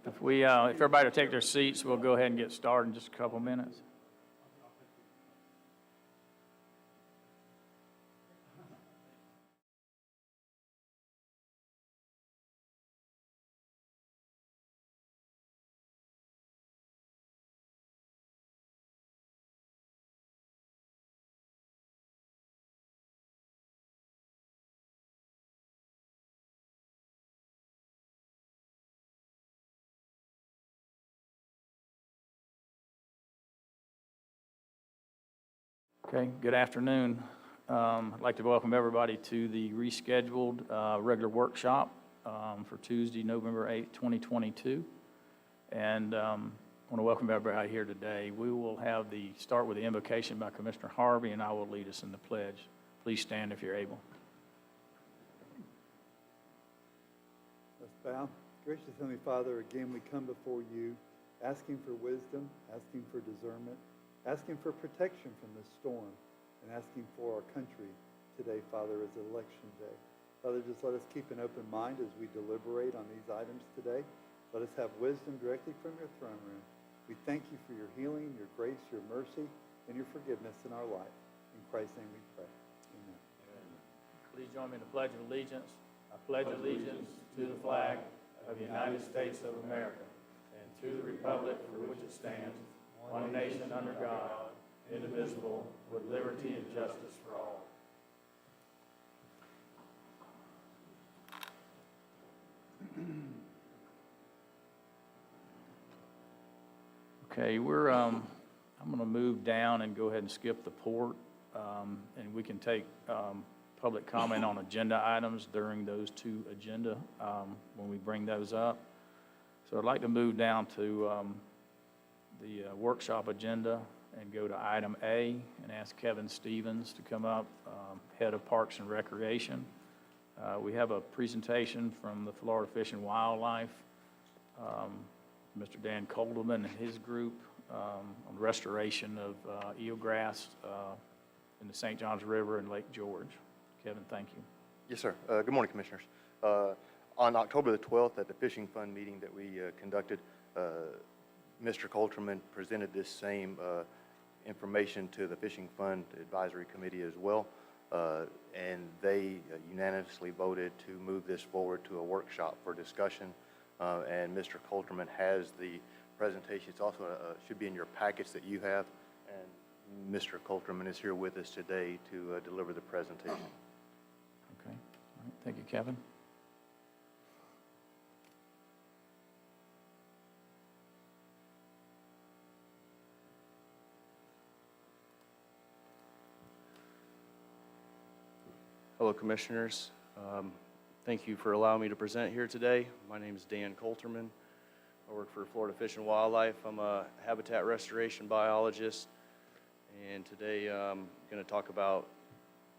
If everybody will take their seats, we'll go ahead and get started in just a couple minutes. Okay, good afternoon. I'd like to welcome everybody to the rescheduled regular workshop for Tuesday, November 8th, 2022. And I want to welcome everybody here today. We will start with the invocation by Commissioner Harvey, and I will lead us in the pledge. Please stand if you're able. Let's bow. Gracious Heavenly Father, again we come before you, asking for wisdom, asking for discernment, asking for protection from this storm, and asking for our country today, Father, as election day. Father, just let us keep an open mind as we deliberate on these items today. Let us have wisdom directly from your throne room. We thank you for your healing, your grace, your mercy, and your forgiveness in our life. In Christ's name we pray. Amen. Please join me in the Pledge of Allegiance. I pledge allegiance to the flag of the United States of America and to the republic for which it stands, one nation under God, indivisible, with liberty and justice for all. Okay, I'm going to move down and go ahead and skip the port, and we can take public comment on agenda items during those two agenda when we bring those up. So I'd like to move down to the workshop agenda and go to item A and ask Kevin Stevens to come up, Head of Parks and Recreation. We have a presentation from the Florida Fish and Wildlife, Mr. Dan Kolderman and his group on restoration of eelgrass in the St. Johns River and Lake George. Kevin, thank you. Yes, sir. Good morning, Commissioners. On October the 12th at the Fishing Fund meeting that we conducted, Mr. Kolderman presented this same information to the Fishing Fund Advisory Committee as well, and they unanimously voted to move this forward to a workshop for discussion. And Mr. Kolderman has the presentation. It's also should be in your packets that you have, and Mr. Kolderman is here with us today to deliver the presentation. Okay. All right. Thank you, Kevin. Hello, Commissioners. Thank you for allowing me to present here today. My name is Dan Kolderman. I work for Florida Fish and Wildlife. I'm a habitat restoration biologist, and today I'm going to talk about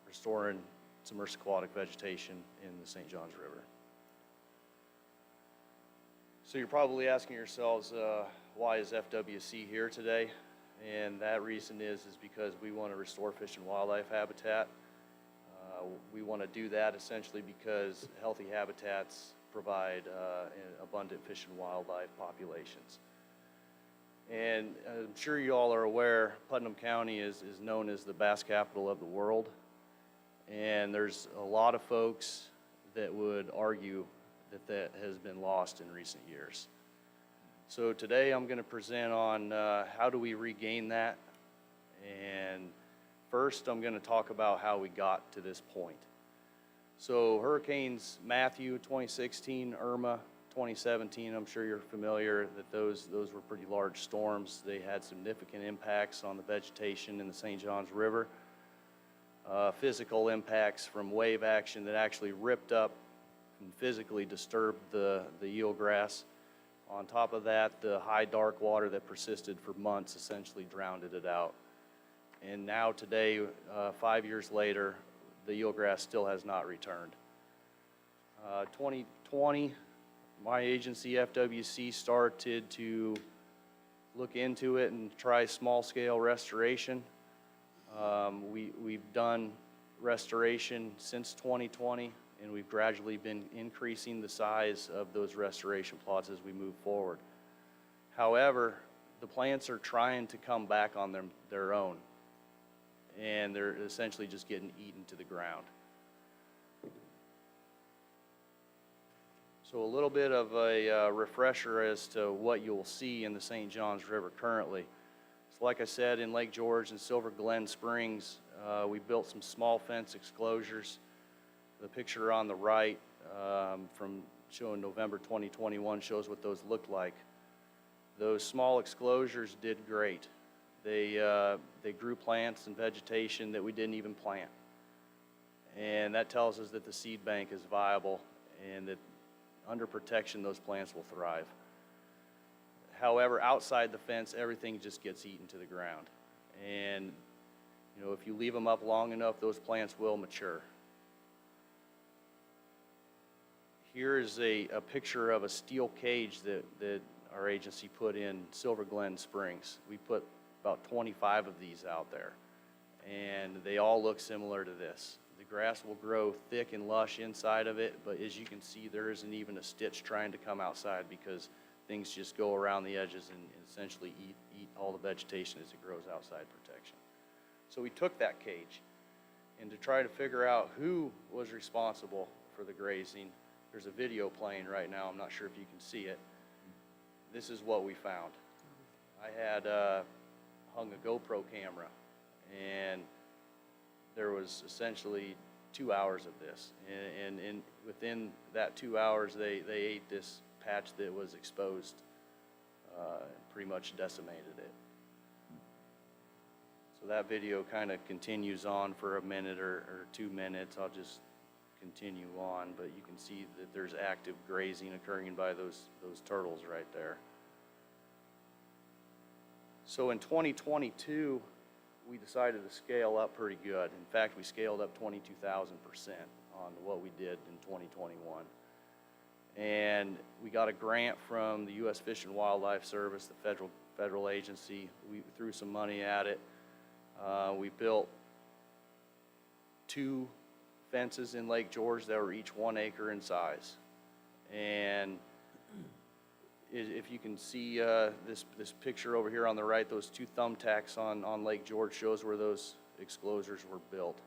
restoring submerged aquatic vegetation in the St. Johns River. So you're probably asking yourselves, why is FWC here today? And that reason is because we want to restore fish and wildlife habitat. We want to do that essentially because healthy habitats provide abundant fish and wildlife populations. And I'm sure you all are aware, Putnam County is known as the bass capital of the world. And there's a lot of folks that would argue that has been lost in recent years. So today I'm going to present on how do we regain that. And first, I'm going to talk about how we got to this point. So Hurricanes Matthew 2016, Irma 2017, I'm sure you're familiar that those were pretty large storms. They had significant impacts on the vegetation in the St. Johns River. Physical impacts from wave action that actually ripped up and physically disturbed the eelgrass. On top of that, the high dark water that persisted for months essentially drowned it out. And now today, 5 years later, the eelgrass still has not returned. 2020, my agency, FWC, started to look into it and try small-scale restoration. We've done restoration since 2020 and we've gradually been increasing the size of those restoration plots as we move forward. However, the plants are trying to come back on their own, and they're essentially just getting eaten to the ground. So a little bit of a refresher as to what you'll see in the St. Johns River currently. So like I said, in Lake George and Silver Glen Springs, we built some small fence exclosures. The picture on the right from showing November 2021 shows what those looked like. Those small exclosures did great. They grew plants and vegetation that we didn't even plant. And that tells us that the seed bank is viable and that under protection those plants will thrive. However, outside the fence, everything just gets eaten to the ground. And you know, if you leave them up long enough, those plants will mature. Here is a picture of a steel cage that our agency put in Silver Glen Springs. We put about 25 of these out there, and they all look similar to this. The grass will grow thick and lush inside of it, but as you can see, there isn't even a stitch trying to come outside because things just go around the edges and essentially eat all the vegetation as it grows outside protection. So we took that cage, and to try to figure out who was responsible for the grazing, there's a video playing right now. I'm not sure if you can see it. This is what we found. I had hung a GoPro camera, and there was essentially 2 hours of this. And within that 2 hours, they ate this patch that was exposed, pretty much decimated it. So that video kind of continues on for a minute or 2 minutes. I'll just continue on, but you can see that there's active grazing occurring by those turtles right there. So in 2022, we decided to scale up pretty good. In fact, we scaled up 22,000% on what we did in 2021. And we got a grant from the U.S. Fish and Wildlife Service, the federal agency. We threw some money at it. We built 2 fences in Lake George that were each 1 acre in size. And if you can see this picture over here on the right, those 2 thumbtacks on Lake George shows where those exclosures were built.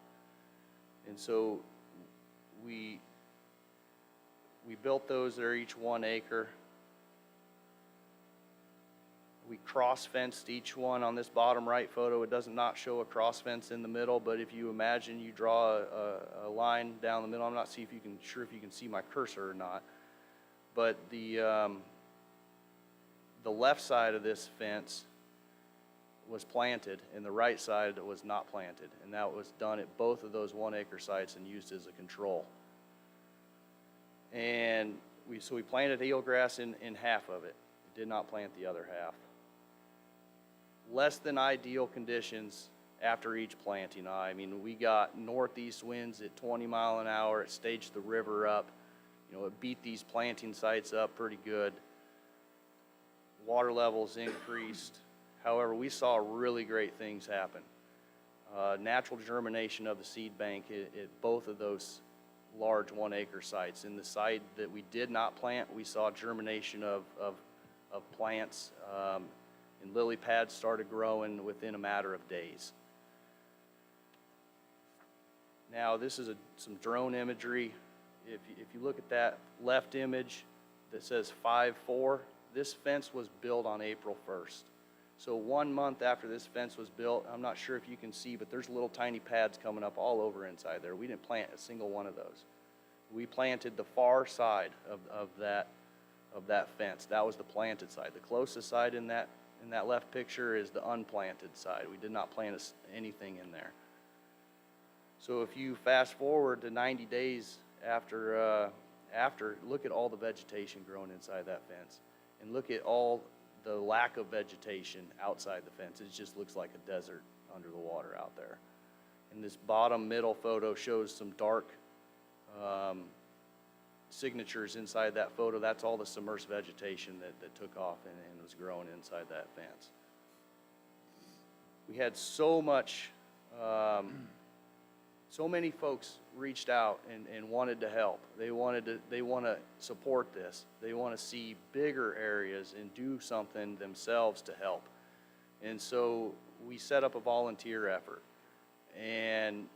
And so we built those. They're each 1 acre. We cross-fenced each one. On this bottom right photo, it does not show a cross fence in the middle, but if you imagine you draw a line down the middle, I'm not sure if you can see my cursor or not, but the left side of this fence was planted and the right side was not planted, and that was done at both of those 1 acre sites and used as a control. And so we planted eelgrass in half of it. Did not plant the other half. Less than ideal conditions after each planting. I mean, we got northeast winds at 20 mile an hour. It staged the river up. You know, it beat these planting sites up pretty good. Water levels increased. However, we saw really great things happen. Natural germination of the seed bank at both of those large 1 acre sites. In the site that we did not plant, we saw germination of plants, and lily pads started growing within a matter of days. Now, this is some drone imagery. If you look at that left image that says 5-4, this fence was built on April 1st. So 1 month after this fence was built, I'm not sure if you can see, but there's little tiny pads coming up all over inside there. We didn't plant a single one of those. We planted the far side of that fence. That was the planted side. The closest side in that left picture is the unplanted side. We did not plant anything in there. So if you fast forward to 90 days after, look at all the vegetation growing inside that fence, and look at all the lack of vegetation outside the fence. It just looks like a desert under the water out there. And this bottom middle photo shows some dark signatures inside that photo. That's all the submerged vegetation that took off and was growing inside that fence. We had so much So many folks reached out and wanted to help. They want to support this. They want to see bigger areas and do something themselves to help. And so we set up a volunteer effort. And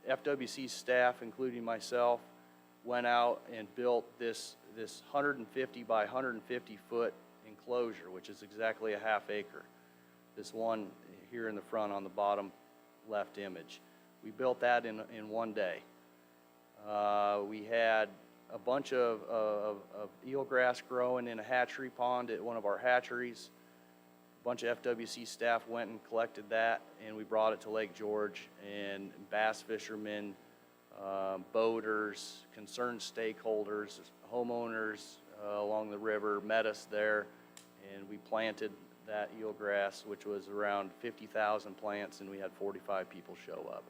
FWC staff, including myself, went out and built this 150 by 150 foot enclosure, which is exactly a half acre. This one here in the front on the bottom left image. We built that in one day. We had a bunch of eelgrass growing in a hatchery pond at one of our hatcheries. A bunch of FWC staff went and collected that, and we brought it to Lake George, and bass fishermen, boaters, concerned stakeholders, homeowners along the river met us there, and we planted that eelgrass, which was around 50,000 plants, and we had 45 people show up.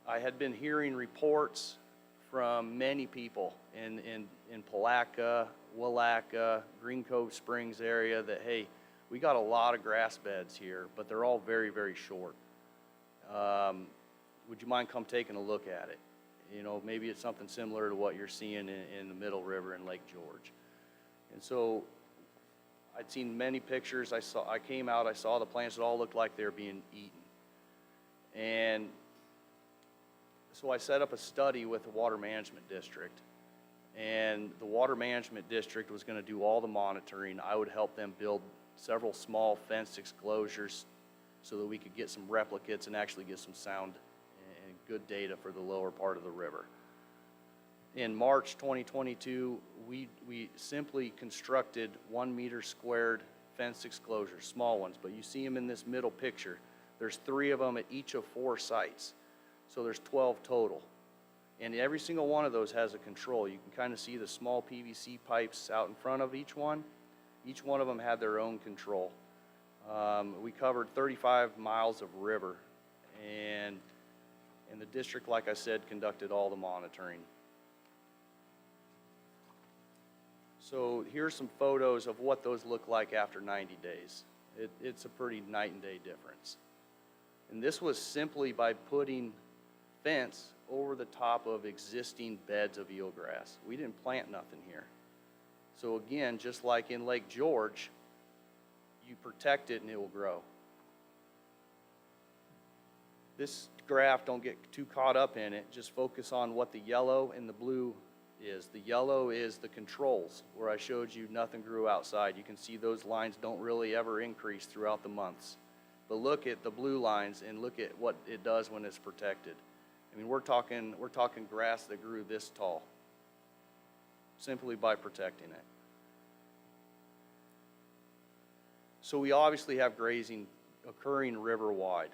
I had been hearing reports from many people in Palatka, Willaca, Green Cove Springs area that, hey, we got a lot of grass beds here, but they're all very, very short. Would you mind come taking a look at it? You know, maybe it's something similar to what you're seeing in the Middle River in Lake George. And so I'd seen many pictures. I came out, I saw the plants that all looked like they were being eaten. And so I set up a study with the Water Management District, and the Water Management District was going to do all the monitoring. I would help them build several small fenced exclosures so that we could get some replicates and actually get some sound and good data for the lower part of the river. In March 2022, we simply constructed 1 meter squared fenced exclosures, small ones, but you see them in this middle picture. There's 3 of them at each of 4 sites. So there's 12 total. And every single one of those has a control. You can kind of see the small PVC pipes out in front of each one. Each one of them had their own control. We covered 35 miles of river, and the district, like I said, conducted all the monitoring. So here's some photos of what those look like after 90 days. It's a pretty night and day difference. And this was simply by putting fence over the top of existing beds of eelgrass. We didn't plant nothing here. So again, just like in Lake George, you protect it and it will grow. This graph, don't get too caught up in it, just focus on what the yellow and the blue is. The yellow is the controls, where I showed you nothing grew outside. You can see those lines don't really ever increase throughout the months. But look at the blue lines and look at what it does when it's protected. I mean, we're talking grass that grew this tall, simply by protecting it. So we obviously have grazing occurring river-wide.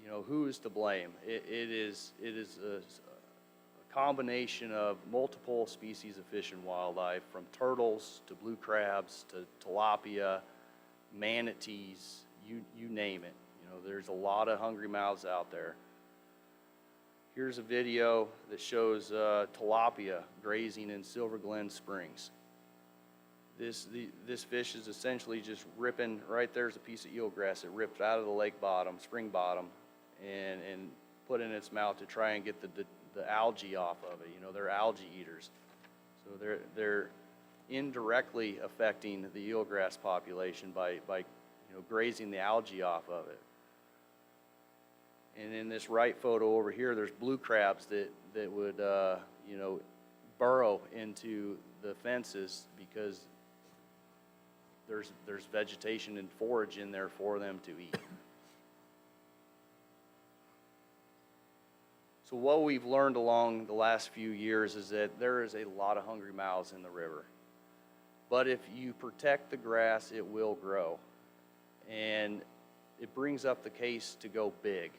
You know, who is to blame? It is a combination of multiple species of fish and wildlife, from turtles to blue crabs to tilapia, manatees, you name it. You know, there's a lot of hungry mouths out there. Here's a video that shows tilapia grazing in Silver Glen Springs. This fish is essentially just ripping, right there's a piece of eelgrass. It ripped out of the lake bottom, spring bottom, and put in its mouth to try and get the algae off of it. You know, they're algae eaters. So they're indirectly affecting the eelgrass population by grazing the algae off of it. And in this right photo over here, there's blue crabs that would burrow into the fences because there's vegetation and forage in there for them to eat. So what we've learned along the last few years is that there is a lot of hungry mouths in the river. But if you protect the grass, it will grow. And it brings up the case to go big.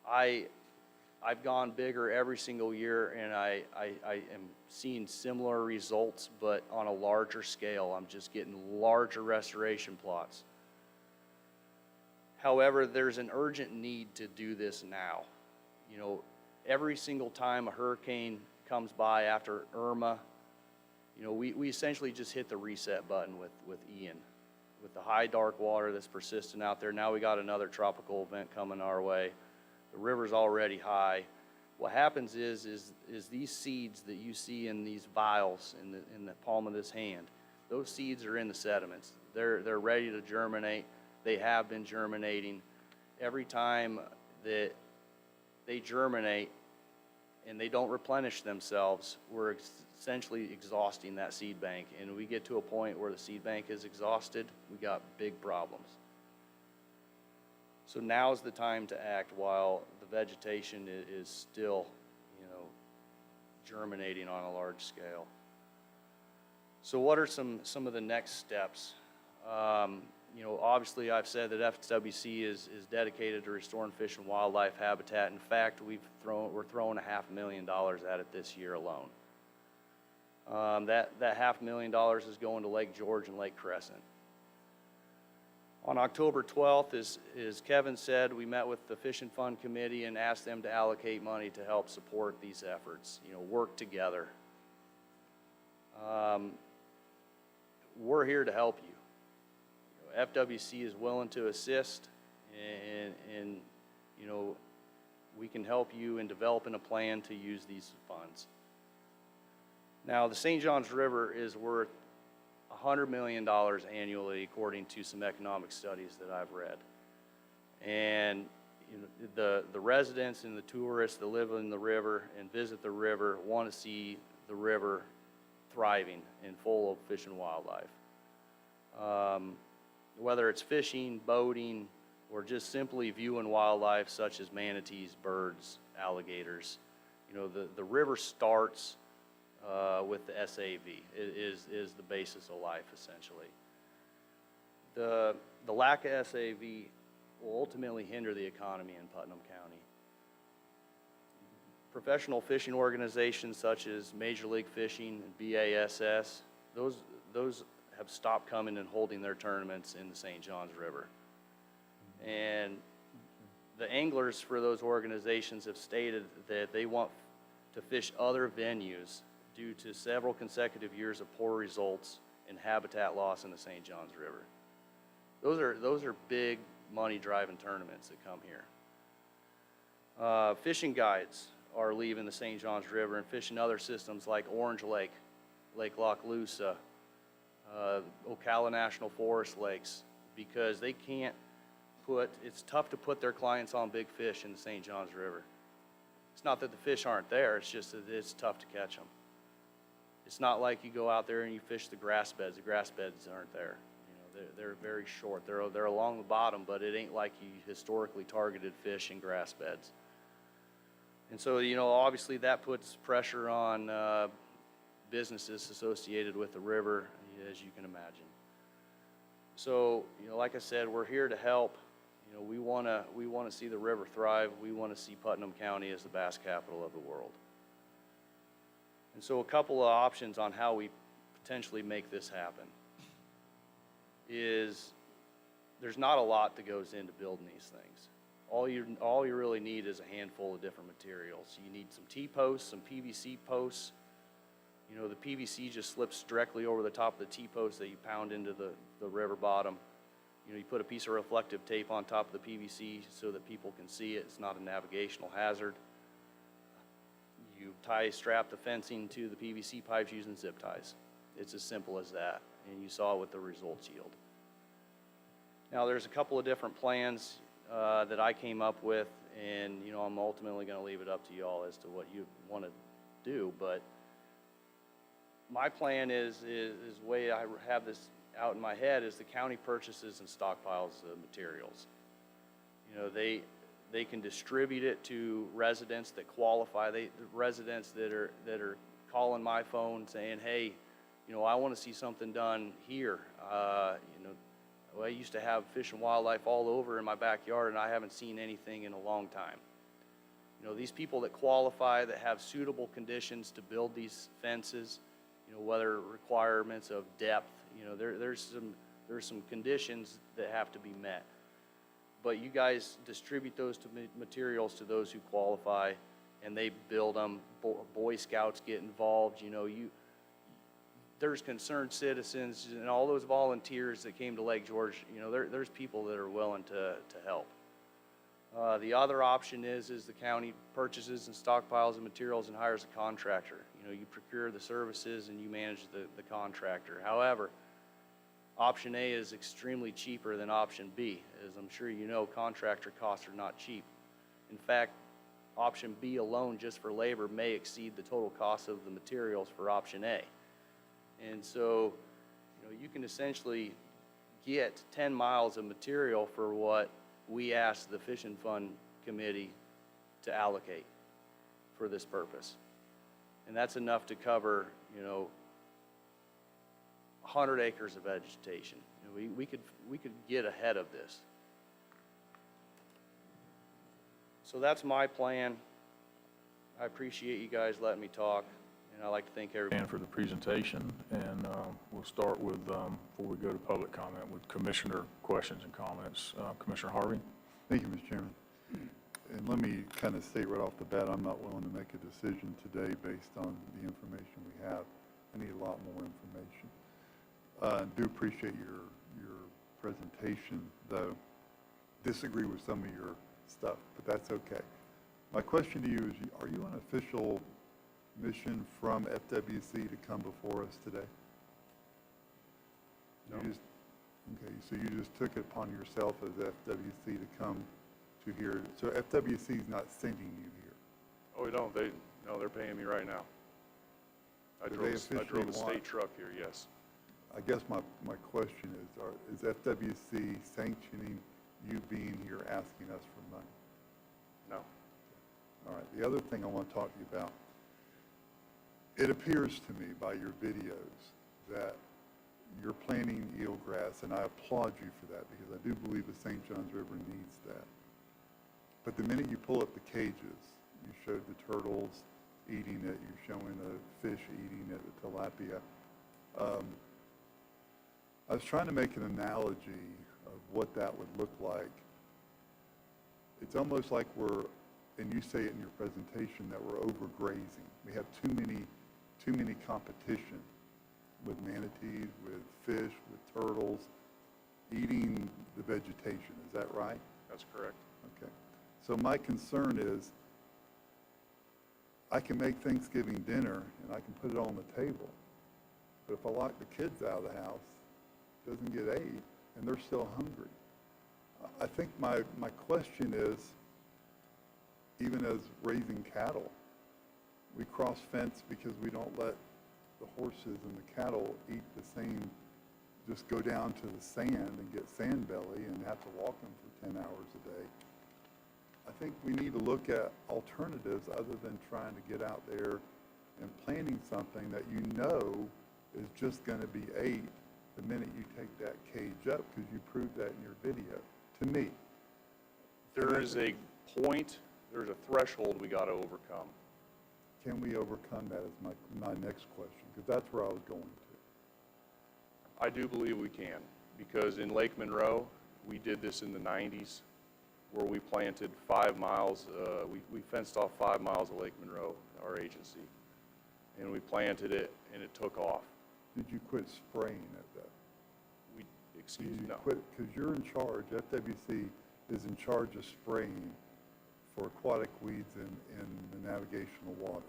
I've gone bigger every single year, and I am seeing similar results, but on a larger scale. I'm just getting larger restoration plots. However, there's an urgent need to do this now. You know, every single time a hurricane comes by after Irma, you know, we essentially just hit the reset button with Ian. with the high dark water that's persistent out there. Now we got another tropical event coming our way. The river's already high. What happens is these seeds that you see in these vials in the palm of this hand, those seeds are in the sediments. They're ready to germinate. They have been germinating. Every time that they germinate and they don't replenish themselves, we're essentially exhausting that seed bank. And we get to a point where the seed bank is exhausted, we got big problems. So now's the time to act while the vegetation is still, germinating on a large scale. So what are some of the next steps? Obviously I've said that FWC is dedicated to restoring fish and wildlife habitat. In fact, we're throwing $500,000 at it this year alone. That $500,000 is going to Lake George and Lake Crescent. On October 12th, as Kevin said, we met with the Fish and Fund Committee and asked them to allocate money to help support these efforts, work together. We're here to help you. FWC is willing to assist, and we can help you in developing a plan to use these funds. Now, the St. Johns River is worth $100 million annually, according to some economic studies that I've read. And the residents and the tourists that live in the river and visit the river want to see the river thriving and full of fish and wildlife. Whether it's fishing, boating, or just simply viewing wildlife such as manatees, birds, alligators, the river starts with the SAV. It is the basis of life, essentially. The lack of SAV will ultimately hinder the economy in Putnam County. Professional fishing organizations such as Major League Fishing and BASS, those have stopped coming and holding their tournaments in the St. Johns River. And the anglers for those organizations have stated that they want to fish other venues due to several consecutive years of poor results and habitat loss in the St. Johns River. Those are big money driving tournaments that come here. Fishing guides are leaving the St. Johns River and fishing other systems like Orange Lake, Lake Lochloosa, Ocala National Forest lakes, because they can't it's tough to put their clients on big fish in the St. Johns River. It's not that the fish aren't there, it's just that it's tough to catch them. It's not like you go out there and you fish the grass beds aren't there. They're very short. They're along the bottom, but it ain't like you historically targeted fish in grass beds. And so, obviously that puts pressure on businesses associated with the river, as you can imagine. So, like I said, we're here to help. We want to see the river thrive. We want to see Putnam County as the bass capital of the world. And so a couple of options on how we potentially make this happen is there's not a lot that goes into building these things. All you really need is a handful of different materials. You need some T-posts, some PVC posts. The PVC just slips directly over the top of the T-post that you pound into the river bottom. You put a piece of reflective tape on top of the PVC so that people can see it. It's not a navigational hazard. You strap the fencing to the PVC pipes using zip ties. It's as simple as that, and you saw what the results yield. Now, there's a couple of different plans that I came up with, and I'm ultimately going to leave it up to y'all as to what you want to do. But my plan is the way I have this out in my head is the county purchases and stockpiles the materials. They can distribute it to residents that qualify. The residents that are calling my phone saying, hey, I want to see something done here. I used to have fish and wildlife all over in my backyard, and I haven't seen anything in a long time. These people that qualify, that have suitable conditions to build these fences, whether requirements of depth, there's some conditions that have to be met. But you guys distribute those materials to those who qualify, and they build them. Boy Scouts get involved. there's concerned citizens and all those volunteers that came to Lake George, you know, there's people that are willing to help. The other option is the county purchases and stockpiles of materials and hires a contractor. You know, you procure the services and you manage the contractor. However, option A is extremely cheaper than option B. As I'm sure you know, contractor costs are not cheap. In fact, option B alone, just for labor, may exceed the total cost of the materials for option A. And so, you know, you can essentially get 10 miles of material for what we asked the Fishing Fund Committee to allocate for this purpose. And that's enough to cover, you know, 100 acres of vegetation. You know, we could get ahead of this. So that's my plan. I appreciate you guys letting me talk, and I'd like to thank everybody. And for the presentation, and we'll start with, before we go to public comment, with commissioner questions and comments. Commissioner Harvey? Thank you, Mr. Chairman. And let me kind of state right off the bat, I'm not willing to make a decision today based on the information we have. I need a lot more information. I do appreciate your presentation, though. Disagree with some of your stuff, but that's okay. My question to you is, are you on official mission from FWC to come before us today? No. Okay, so you just took it upon yourself as FWC to come to here. So FWC is not sending you here. Oh, no, they're paying me right now. I Do drove they a officially state want- truck here, yes. I guess my question is FWC sanctioning you being here asking us for money? No. All right, the other thing I want to talk to you about, it appears to me by your videos that you're planting eelgrass, and I applaud you for that because I do believe the St. Johns River needs that. But the minute you pull up the cages, you showed the turtles eating it, you're showing the fish eating it, the tilapia. I was trying to make an analogy of what that would look like. It's almost like we're, and you say it in your presentation, that we're overgrazing. We have too many competition with manatees, with fish, with turtles, eating the vegetation. Is that right? That's correct. Okay. So my concern is, I can make Thanksgiving dinner and I can put it on the table, but if I lock the kids out of the house, it doesn't get ate, and they're still hungry. I think my question is, even as raising cattle, we cross fence because we don't let the horses and the cattle eat the same, just go down to the sand and get sand belly and have to walk them for 10 hours a day. I think we need to look at alternatives other than trying to get out there and planting something that you know is just going to be ate the minute you take that cage up, because you proved that in your video, to me. There is a point, there's a threshold we got to overcome. Can we overcome that is my next question, because that's where I was going to. I do believe we can, because in Lake Monroe, we did this in the 90s, where we planted 5 miles, we fenced off 5 miles of Lake Monroe, our agency, and we planted it, and it took off. Did you quit spraying at that? Excuse Did me, you no. quit, because you're in charge, FWC is in charge of spraying for aquatic weeds in the navigational waters.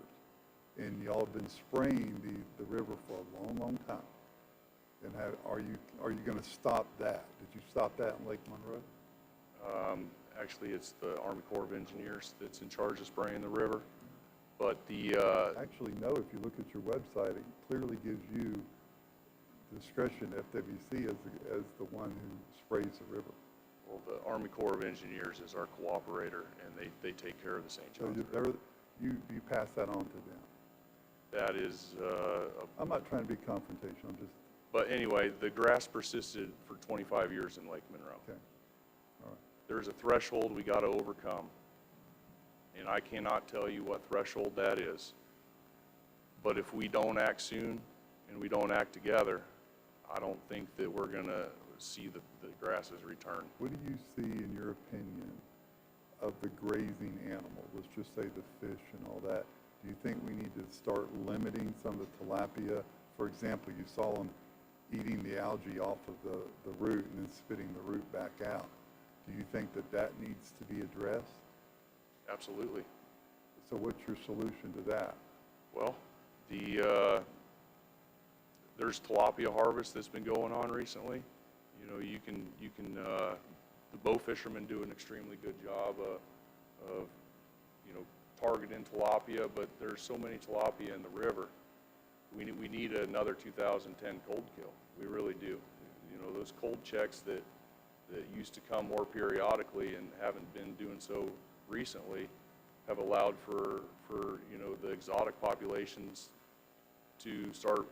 And y'all have been spraying the river for a long, long time. And are you going to stop that? Did you stop that in Lake Monroe? Actually, it's the Army Corps of Engineers that's in charge of spraying the river. But Actually, no, if you look at your website, it clearly gives you discretion, FWC, as the one who sprays the river. well, the Army Corps of Engineers is our cooperator, and they take care of the St. So Johns River. you pass that on to them. That is, I'm not trying to be confrontational, I'm just, but anyway, the grass persisted for 25 years in Lake Monroe. okay, all right. There's a threshold we got to overcome, and I cannot tell you what threshold that is. But if we don't act soon and we don't act together, I don't think that we're going to see the grasses return. What do you see, in your opinion, of the grazing animals? Let's just say the fish and all that. Do you think we need to start limiting some of the tilapia For example, you saw them eating the algae off of the root and then spitting the root back out. Do you think that that needs to be addressed? Absolutely. So what's your solution to that? Well, there's tilapia harvest that's been going on recently. You know, the bow fishermen do an extremely good job of, you know, targeting tilapia, but there's so many tilapia in the river. We need another 2010 cold kill. We really do. You know, those cold checks that used to come more periodically and haven't been doing so recently have allowed for you know, the exotic populations to start,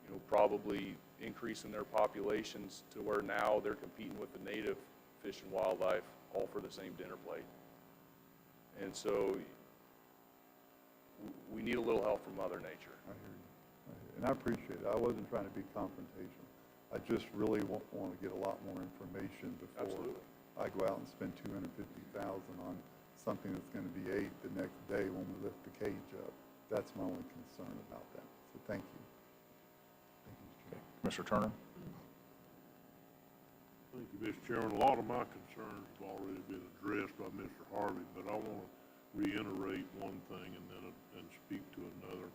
you know, probably increasing their populations to where now they're competing with the native fish and wildlife all for the same dinner plate. And so we need a little help from Mother Nature. I hear you. And I appreciate it. I wasn't trying to be confrontational. I just really want to get a lot more information before Absolutely. I go out and spend $250,000 on something that's going to be ate the next day when we lift the cage up. That's my only concern about that. So thank you. Thank you, Mr. Chairman. Commissioner Turner? Thank you, Mr. Chairman. A lot of my concerns have already been addressed by Mr. Harvey, but I want to reiterate one thing and speak to another.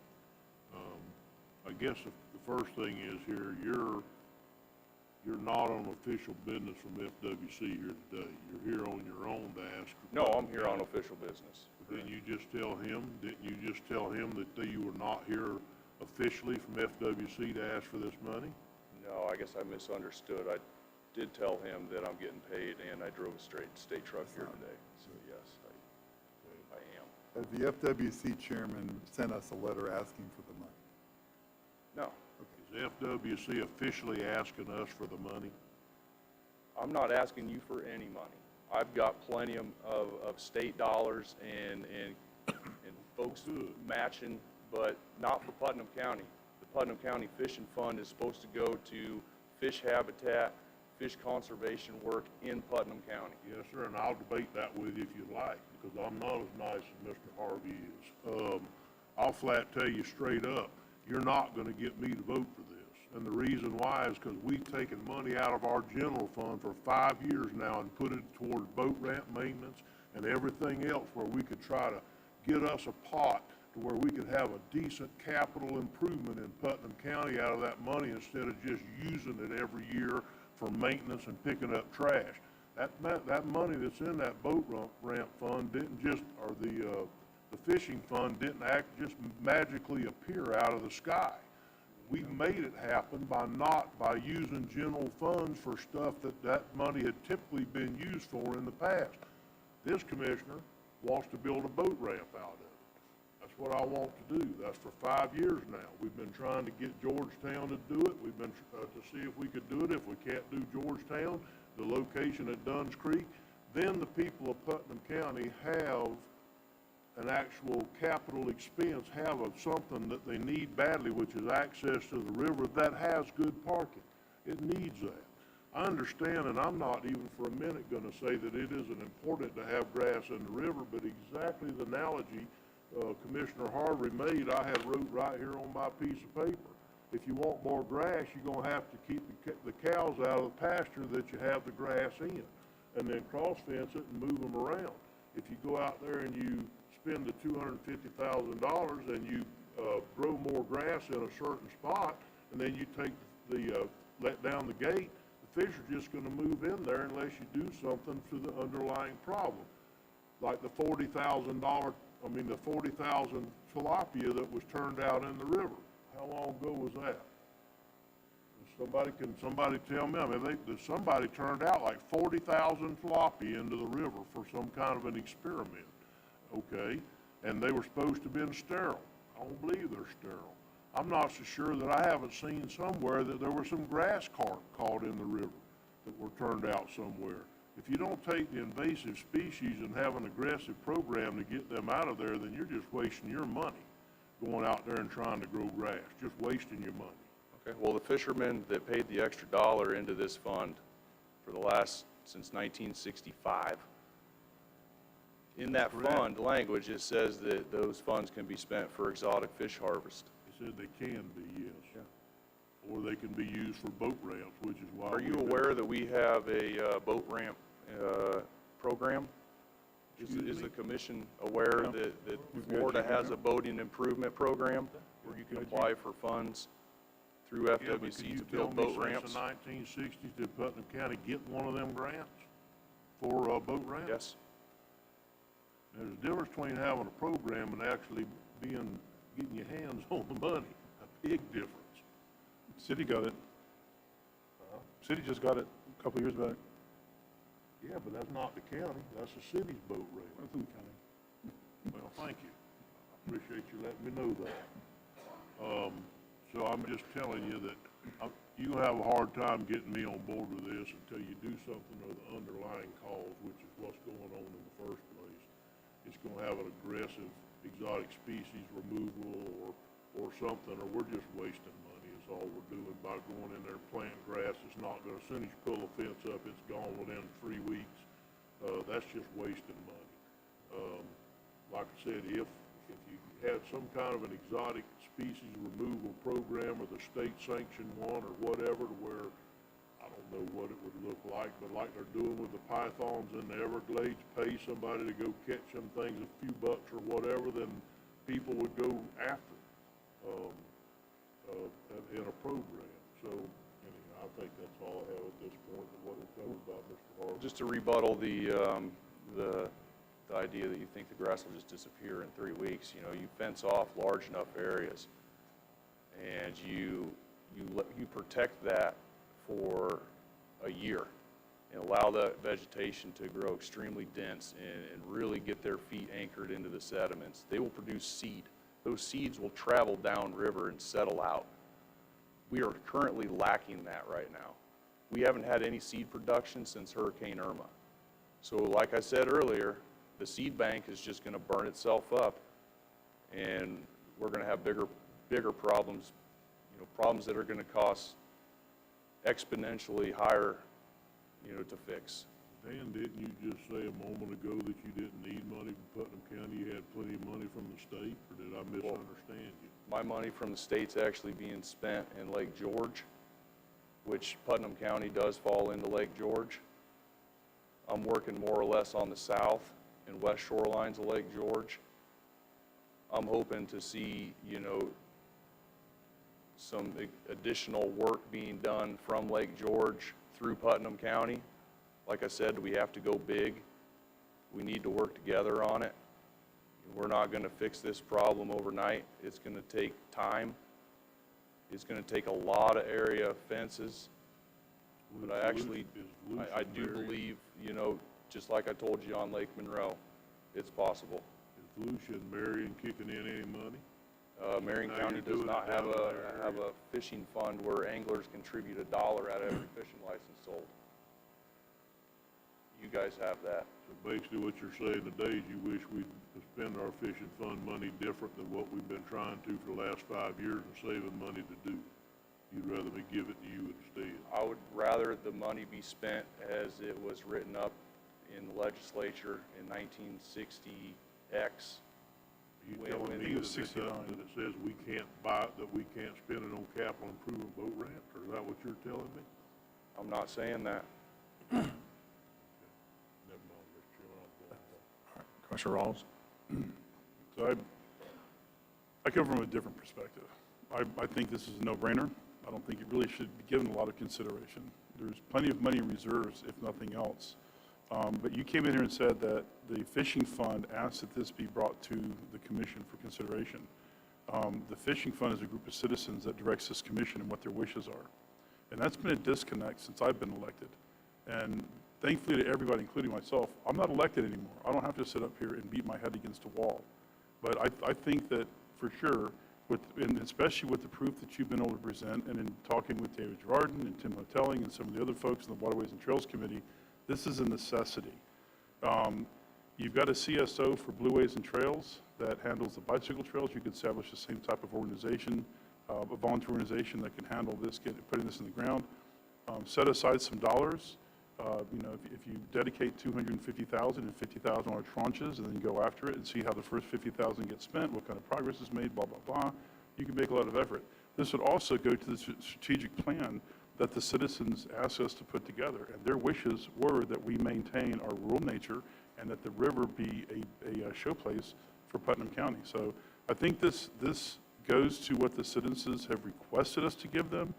I guess the first thing is here, you're not on official business from FWC here today. You're here on your own to ask. No, I'm here on official business. Didn't you just tell him that you were not here officially from FWC to ask for this money? No, I guess I misunderstood. I did tell him that I'm getting paid and I drove a state truck here today. So yes, I am. Has the FWC chairman sent us a letter asking for the money? No, Is FWC officially asking us for the money? I'm not asking you for any money. I've got plenty of state dollars and folks matching, but not for Putnam County. The Putnam County Fishing Fund is supposed to go to fish habitat, fish conservation work in Putnam County. Yes, sir, and I'll debate that with you if you'd like, because I'm not as nice as Mr. Harvey is. I'll flat tell you straight up, you're not going to get me to vote for this. And the reason why is because we've taken money out of our general fund for 5 years now and put it towards boat ramp maintenance and everything else where we could try to get us a pot to where we could have a decent capital improvement in Putnam County out of that money instead of just using it every year for maintenance and picking up trash. That money that's in that boat ramp fund didn't just, or the fishing fund didn't just magically appear out of the sky. We made it happen by using general funds for stuff that money had typically been used for in the past. This commissioner wants to build a boat ramp out of it. That's what I want to do. That's for 5 years now. We've been trying to get Georgetown to do it. We've been to see if we could do it. If we can't do Georgetown, the location at Dunn's Creek, then the people of Putnam County have an actual capital expense, have something that they need badly, which is access to the river that has good parking. It needs that. I understand, and I'm not even for a minute going to say that it isn't important to have grass in the river, but exactly the analogy Commissioner Harvey made, I had wrote right here on my piece of paper. If you want more grass, you're going to have to keep the cows out of the pasture that you have the grass in, and then cross fence it and move them around. If you go out there and you spend the $250,000 and you grow more grass in a certain spot, and then you take let down the gate, the fish are just going to move in there unless you do something to the underlying problem. Like the $40,000 tilapia that was turned out in the river. How long ago was that? Can somebody tell me? I mean, somebody turned out like 40,000 tilapia into the river for some kind of an experiment. Okay, and they were supposed to have been sterile. I don't believe they're sterile. I'm not so sure that I haven't seen somewhere that there were some grass carp caught in the river that were turned out somewhere. If you don't take the invasive species and have an aggressive program to get them out of there, then you're just wasting your money going out there and trying to grow grass, just wasting your money. Okay, well, the fishermen that paid the extra $1 into this fund for since 1965, in that fund language, it says that those funds can be spent for exotic fish harvest. It's said they can be, yes. Or they can be used for boat ramps, which is why. Are you aware that we have a boat ramp program? Is the commission aware that Florida has a boating improvement program where you can apply for funds through Yeah, but can FWC you to tell build me boat ramps? since the 1960s, did Putnam County get one of them grants for boat ramps? Yes. There's a difference between having a program and actually getting your hands on the money, a big difference. City got it. City just got it a couple of years back. Yeah, but that's not the county, that's the city's boat ramp. That's in the county. Well, thank you. I appreciate you letting me know that. So I'm just telling you that you have a hard time getting me on board with this until you do something with the underlying cause, which is what's going on in the first place. It's gonna have an aggressive exotic species removal or something, or we're just wasting money is all we're doing by going in there and planting grass. It's not gonna, as soon as you pull the fence up, it's gone within 3 weeks. That's just wasting money. Like I said, if you had some kind of an exotic species removal program or the state sanctioned one or whatever, to where, I don't know what it would look like, but like they're doing with the pythons in the Everglades, pay somebody to go catch them things a few bucks or whatever, then people would go after them, in a program. So, anyhow, I think that's all I have at this point, and what we're talking about, Mr. Harvey. Just to rebuttal the idea that you think the grass will just disappear in 3 weeks, you know, you fence off large enough areas and you protect that for a year and allow the vegetation to grow extremely dense and really get their feet anchored into the sediments. They will produce seed. Those seeds will travel downriver and settle out. We are currently lacking that right now. We haven't had any seed production since Hurricane Irma. So like I said earlier, the seed bank is just going to burn itself up, and we're going to have bigger problems, you know, problems that are going to cost exponentially higher, you know, to fix. Dan, didn't you just say a moment ago that you didn't need money from Putnam County? You had plenty of money from the state, or did I misunderstand you? My money from the state's actually being spent in Lake George, which Putnam County does fall into Lake George. I'm working more or less on the south and west shorelines of Lake George. I'm hoping to see, you know, some additional work being done from Lake George through Putnam County. Like I said, we have to go big. We need to work together on it. We're not going to fix this problem overnight. It's going to take time. It's going to take a lot of area fences. But I actually, I do believe, you know, just like I told you on Lake Monroe, it's possible. Is Lucia and Marion kicking in any money? Marion Now County you're does doing not it have down in a, that have area. a fishing fund where anglers contribute $1 out of every fishing license sold. You guys have that. So basically what you're saying today is you wish we'd spend our fishing fund money different than what we've been trying to for the last 5 years and saving money to do. You'd rather me give it to you instead. I would rather the money be spent as it was written up in the legislature in 1960X. You When telling it me that was it's 69. something that it says we can't buy, that we can't spend it on capital improvement boat ramps, or is that what you're telling me? I'm not saying that. Never mind, Mr. Chairman, I'm going home. Commissioner Rawls? So I come from a different perspective. I think this is a no-brainer. I don't think it really should be given a lot of consideration. There's plenty of money in reserves, if nothing else. But you came in here and said that the fishing fund asked that this be brought to the commission for consideration. The fishing fund is a group of citizens that directs this commission and what their wishes are. And that's been a disconnect since I've been elected. And thankfully to everybody, including myself, I'm not elected anymore. I don't have to sit up here and beat my head against a wall. But I think that for sure, and especially with the proof that you've been able to present, and in talking with David Gerardin and Tim Hotelling and some of the other folks in the Waterways and Trails Committee, this is a necessity. You've got a CSO for Blueways and Trails that handles the bicycle trails. You could establish the same type of organization, a volunteer organization that can handle this, putting this in the ground. Set aside some dollars. You know, if you dedicate $250,000 and $50,000 tranches, and then go after it and see how the first $50,000 gets spent, what kind of progress is made, blah, blah, blah. you can make a lot of effort. This would also go to the strategic plan that the citizens asked us to put together. And their wishes were that we maintain our rural nature and that the river be a showplace for Putnam County. So I think this goes to what the citizens have requested us to give them.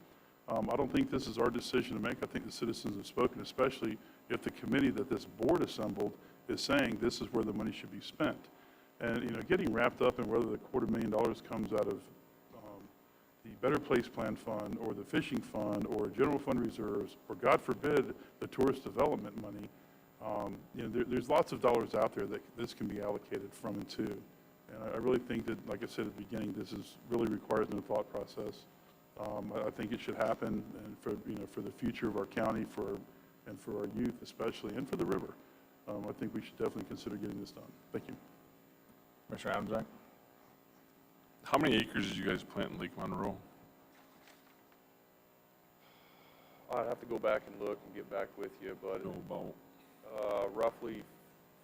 I don't think this is our decision to make. I think the citizens have spoken, especially if the committee that this board assembled is saying this is where the money should be spent. And, getting wrapped up in whether the $250,000 comes out of the Better Place Plan Fund or the fishing fund or general fund reserves, or God forbid, the tourist development money, there's lots of dollars out there that this can be allocated from and to. And I really think that, like I said at the beginning, this really requires a thought process. I think it should happen, and for the future of our county, and for our youth especially, and for the river. I think we should definitely consider getting this done. Thank you. Commissioner Adamczyk? How many acres did you guys plant in Lake Monroe? I'd have to go back and look and get back with you, but No, about, roughly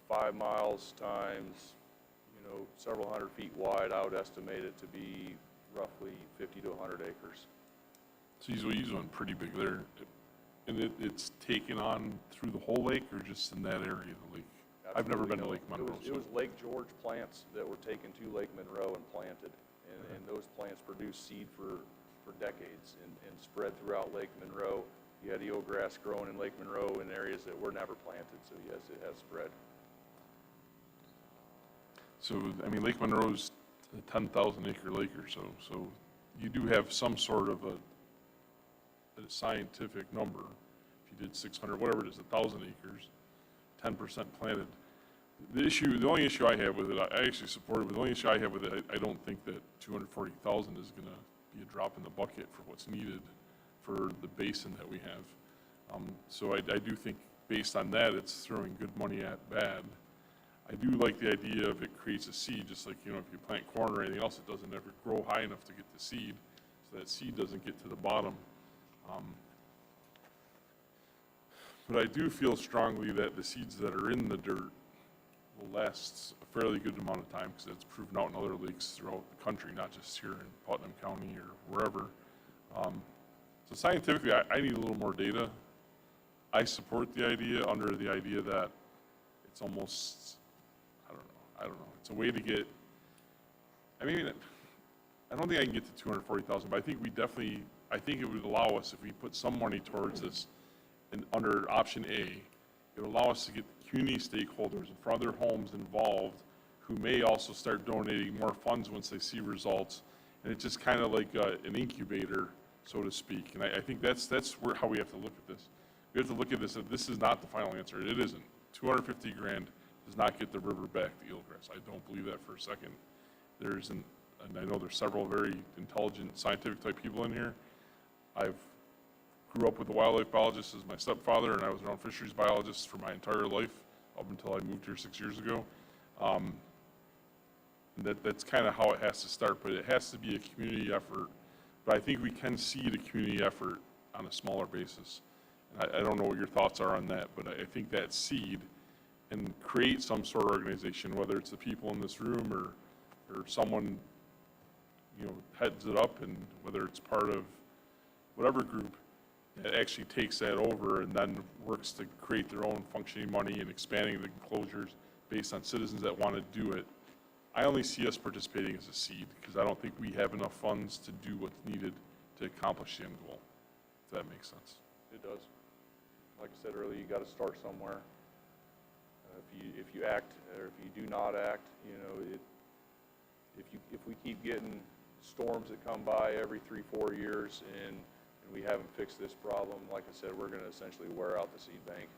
5 miles times, several hundred feet wide, I would estimate it to be roughly 50 to 100 acres. so you went pretty big there. And it's taken on through the whole lake or just in that area of the lake? I've never been to Lake Monroe. It was Lake George plants that were taken to Lake Monroe and planted. And those plants produced seed for decades and spread throughout Lake Monroe. You had eelgrass growing in Lake Monroe in areas that were never planted, so yes, it has spread. So, Lake Monroe's a 10,000 acre lake or so. So you do have some sort of a scientific number. If you did 600, whatever it is, 1,000 acres, 10% planted. The only issue I have with it, I actually support it, but the only issue I have with it, I don't think that 240,000 is going to be a drop in the bucket for what's needed for the basin that we have. So I do think based on that, it's throwing good money at bad. I do like the idea of it creates a seed, just like, if you plant corn or anything else, it doesn't ever grow high enough to get the seed, so that seed doesn't get to the bottom. But I do feel strongly that the seeds that are in the dirt will last a fairly good amount of time, because that's proven out in other lakes throughout the country, not just here in Putnam County or wherever. So scientifically, I need a little more data. I support the idea under the idea that it's almost, I don't know. It's a way to get, I don't think I can get to 240,000, but I think it would allow us, if we put some money towards this, and under option A, it would allow us to get the community stakeholders and for other homes involved who may also start donating more funds once they see results. And it's just kind of like an incubator, so to speak. And I think that's how we have to look at this. We have to look at this, that this is not the final answer. It isn't. 250 grand does not get the river back to eelgrass. I don't believe that for a second. And I know there's several very intelligent scientific type people in here. I've grew up with a wildlife biologist as my stepfather, and I was around fisheries biologists for my entire life up until I moved here 6 years ago. That's kind of how it has to start, but it has to be a community effort. But I think we can seed a community effort on a smaller basis. And I don't know what your thoughts are on that, but I think that seed and create some sort of organization, whether it's the people in this room or someone, heads it up, and whether it's part of whatever group, that actually takes that over and then works to create their own functioning money and expanding the enclosures based on citizens that want to do it. I only see us participating as a seed, because I don't think we have enough funds to do what's needed to accomplish the end goal, if that makes sense. It does. Like I said earlier, you got to start somewhere. If you act, or if you do not act, if we keep getting storms that come by every 3-4 years and we haven't fixed this problem, like I said, we're going to essentially wear out the seed bank.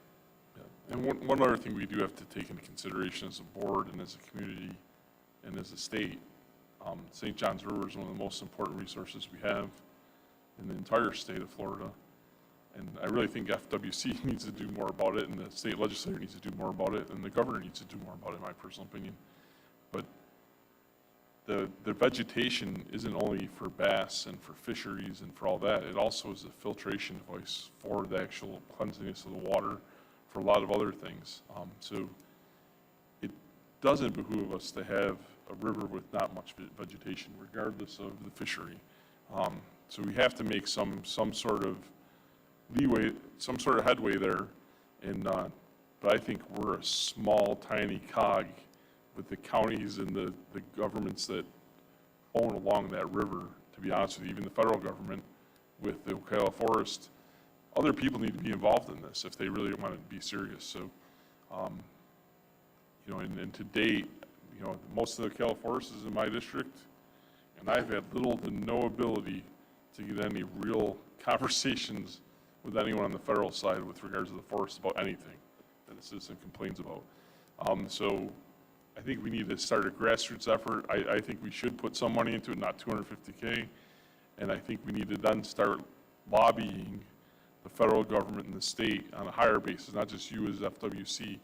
Yeah. And one other thing we do have to take into consideration as a board and as a community and as a state, St. Johns River is one of the most important resources we have in the entire state of Florida. And I really think FWC needs to do more about it, and the state legislature needs to do more about it, and the governor needs to do more about it, in my personal opinion. But the vegetation isn't only for bass and for fisheries and for all that. It also is a filtration device for the actual cleanliness of the water, for a lot of other things. So it doesn't behoove us to have a river with not much vegetation, regardless of the fishery. So we have to make some sort of leeway, some sort of headway there. And, but I think we're a small, tiny cog with the counties and the governments that own along that river, to be honest with you, even the federal government with the Ocala Forest. Other people need to be involved in this if they really want to be serious. So, you know, and to date, you know, most of the Ocala Forest is in my district, and I've had little to no ability to get any real conversations with anyone on the federal side with regards to the forest about anything that a citizen complains about. So I think we need to start a grassroots effort. I think we should put some money into it, not $250K. And I think we need to then start lobbying the federal government and the state on a higher basis, not just you as FWC,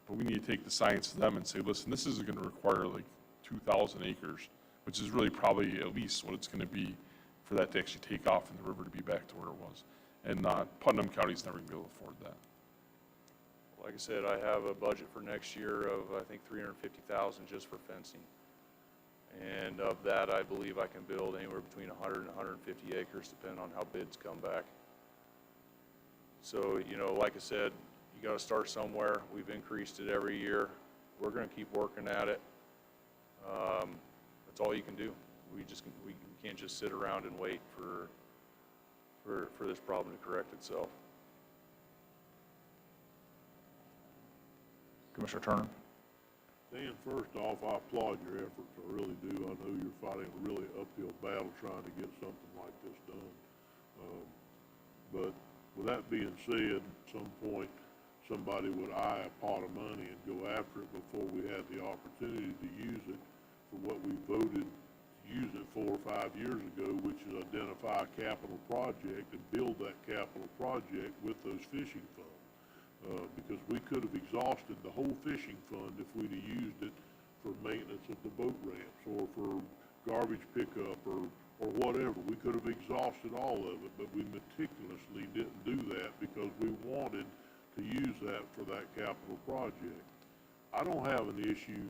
but we need to take the science to them and say, listen, this is going to require like 2,000 acres, which is really probably at least what it's going to be for that to actually take off in the river to be back to where it was. And Putnam County's never going to be able to afford that. Like I said, I have a budget for next year of, I think, $350,000 just for fencing. And of that, I believe I can build anywhere between 100 and 150 acres, depending on how bids come back. So, you know, like I said, you got to start somewhere. We've increased it every year. We're going to keep working at it. That's all you can do. We can't just sit around and wait for this problem to correct itself. Commissioner Turner? Dan, first off, I applaud your efforts, I really do. I know you're fighting a really uphill battle trying to get something like this done. But with that being said, at some point, somebody would eye a pot of money and go after it before we had the opportunity to use it for what we voted to use it 4 or 5 years ago, which is identify a capital project and build that capital project with those fishing funds. Because we could have exhausted the whole fishing fund if we'd have used it for maintenance of the boat ramps or for garbage pickup or whatever. We could have exhausted all of it, but we meticulously didn't do that because we wanted to use that for that capital project. I don't have an issue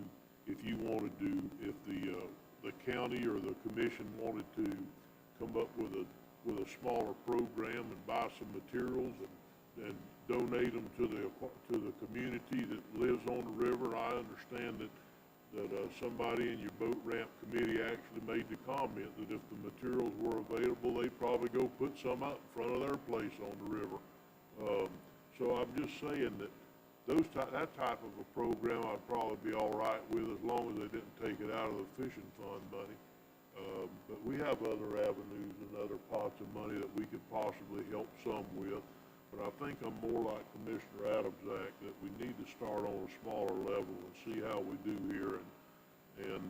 if you wanted to, if the county or the commission wanted to come up with a smaller program and buy some materials and donate them to the community that lives on the river. I understand that somebody in your boat ramp committee actually made the comment that if the materials were available, they'd probably go put some out in front of their place on the river. So I'm just saying that that type of a program I'd probably be all right with as long as they didn't take it out of the fishing fund money. But we have other avenues and other pots of money that we could possibly help some with. But I think I'm more like Commissioner Adams Act, that we need to start on a smaller level and see how we do here and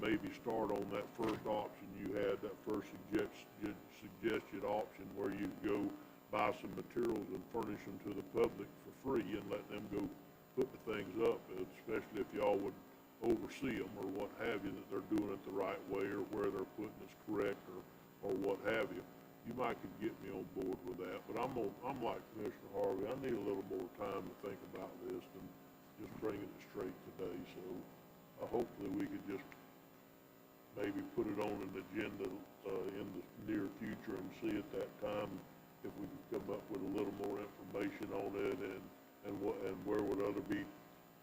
maybe start on that first option you had, that first suggested option where you go buy some materials and furnish them to the public for free and let them go put the things up, especially if y'all would oversee them or what have you, that they're doing it the right way or where they're putting it's correct or what have you. You might could get me on board with that, but I'm like Commissioner Harvey. I need a little more time to think about this than just bringing it straight today. So hopefully we could just maybe put it on an agenda in the near future and see at that time if we could come up with a little more information on it and where would other be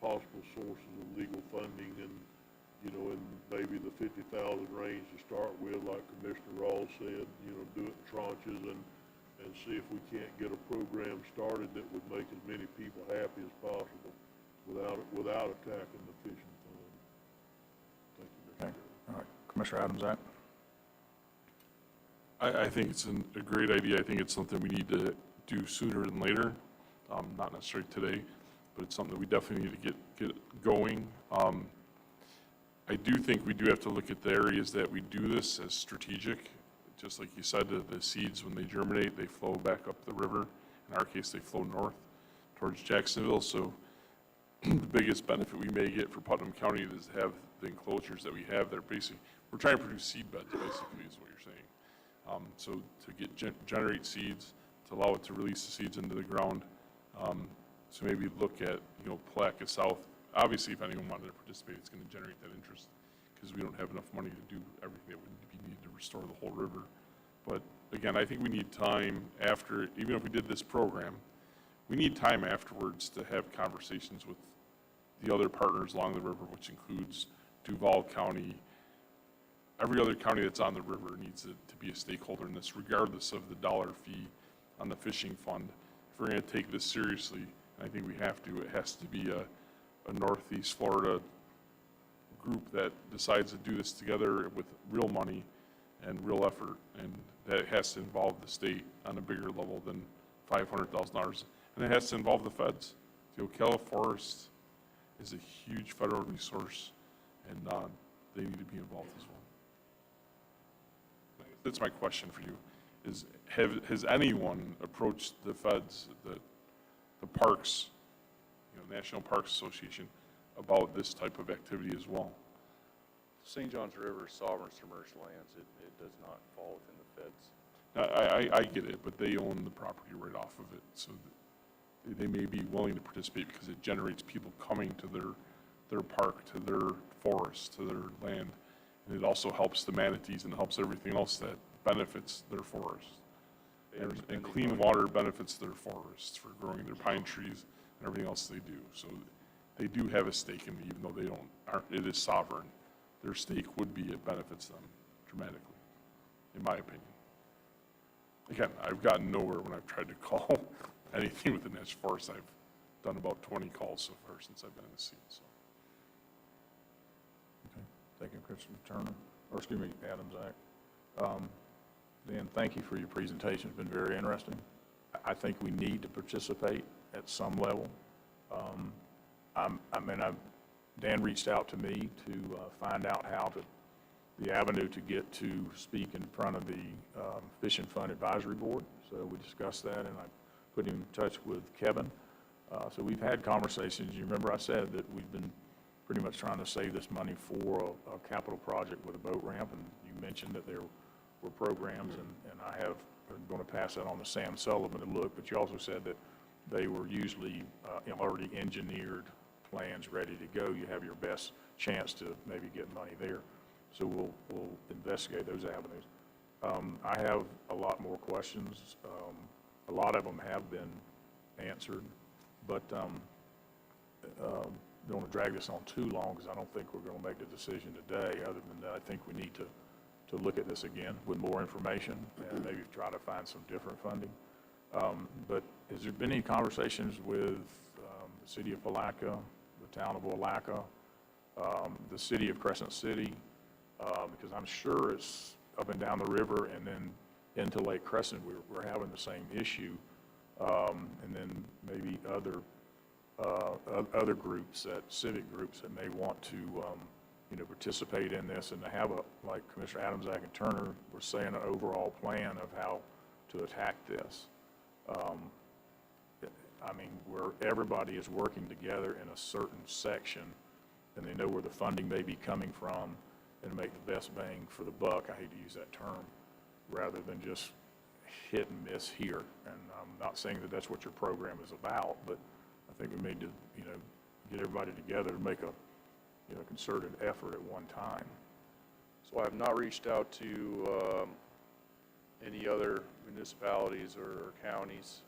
possible sources of legal funding and, you know, in maybe the 50,000 range to start with, like Commissioner Rawls said, you know, do it in tranches and see if we can't get a program started that would make as many people happy as possible without attacking the fishing fund. Thank you, Mr. Okay. Chairman. All right. Commissioner Adams Act? I think it's a great idea. I think it's something we need to do sooner than later, not necessarily today, but it's something that we definitely need to get going. I do think we do have to look at the areas that we do this as strategic. Just like you said, the seeds, when they germinate, they flow back up the river. In our case, they flow north towards Jacksonville. So the biggest benefit we may get for Putnam County is to have the enclosures that we have. They're basically, we're trying to produce seed beds, basically, is what you're saying. So to generate seeds, to allow it to release the seeds into the ground. So maybe look at, you know, Palatka South obviously, if anyone wanted to participate, it's gonna generate that interest, because we don't have enough money to do everything that would be needed to restore the whole river. But again, I think we need time after, even if we did this program, we need time afterwards to have conversations with the other partners along the river, which includes Duval County. Every other county that's on the river needs to be a stakeholder in this, regardless of the dollar fee on the fishing fund. If we're gonna take this seriously, and I think we have to, it has to be a Northeast Florida group that decides to do this together with real money and real effort, and that has to involve the state on a bigger level than $500,000. And it has to involve the feds. The Ocala Forest is a huge federal resource, and they need to be involved as well. That's my question for you, is has anyone approached the feds, the parks, National Parks Association, about this type of activity as well? St. Johns River is sovereign submerged lands. It does not fall within the feds. I get it, but they own the property right off of it, so they may be willing to participate because it generates people coming to their park, to their forest, to their land. And it also helps the manatees and helps everything else that benefits their forest. And clean water benefits their forests for growing their pine trees and everything else they do. So they do have a stake in it, even though it is sovereign. Their stake would be, it benefits them dramatically, in my opinion. Again, I've gotten nowhere when I've tried to call anything with the National Forest. I've done about 20 calls so far since I've been in the seat, so. Okay, thank you, Commissioner Turner, or excuse me, Adams. Dan, thank you for your presentation. It's been very interesting. I think we need to participate at some level. Dan reached out to me to find out the avenue to get to speak in front of the Fishing Fund Advisory Board. So we discussed that, and I put him in touch with Kevin. So we've had conversations. You remember I said that we've been pretty much trying to save this money for a capital project with a boat ramp, and you mentioned that there were programs, and I have going to pass that on to Sam Sullivan to look, but you also said that they were usually already engineered plans ready to go. You have your best chance to maybe get money there. So we'll investigate those avenues. I have a lot more questions. A lot of them have been answered, but don't want to drag this on too long because I don't think we're going to make the decision today. Other than that, I think we need to look at this again with more information and maybe try to find some different funding. But has there been any conversations with the city of Palatka, the town of Palatka, the city of Crescent City? Because I'm sure it's up and down the river and then into Lake Crescent, we're having the same issue. And then maybe other groups, civic groups that may want to participate in this and to have like Commissioner Adams, and Turner were saying, an overall plan of how to attack this. Where everybody is working together in a certain section and they know where the funding may be coming from and make the best bang for the buck. I hate to use that term, rather than just hit and miss here. And I'm not saying that that's what your program is about, but I think we need to, get everybody together and make a, concerted effort at one time. So I have not reached out to any other municipalities or counties.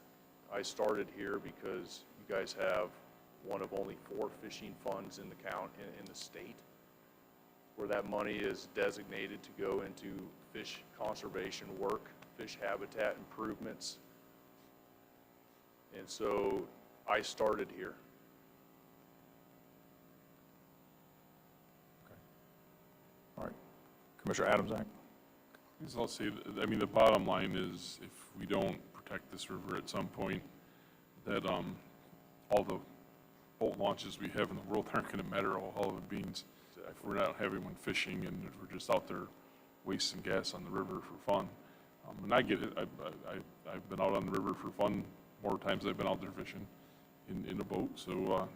I started here because you guys have one of only 4 fishing funds in the state, where that money is designated to go into fish conservation work, fish habitat improvements. And so I started here. All right, Commissioner Adams, As I'll say, the bottom line is if we don't protect this river at some point, that all the boat launches we have in the world aren't going to matter a whole hell of a beans if we're not having one fishing and we're just out there wasting gas on the river for fun. And I get it. I've been out on the river for fun more times than I've been out there fishing in a boat. So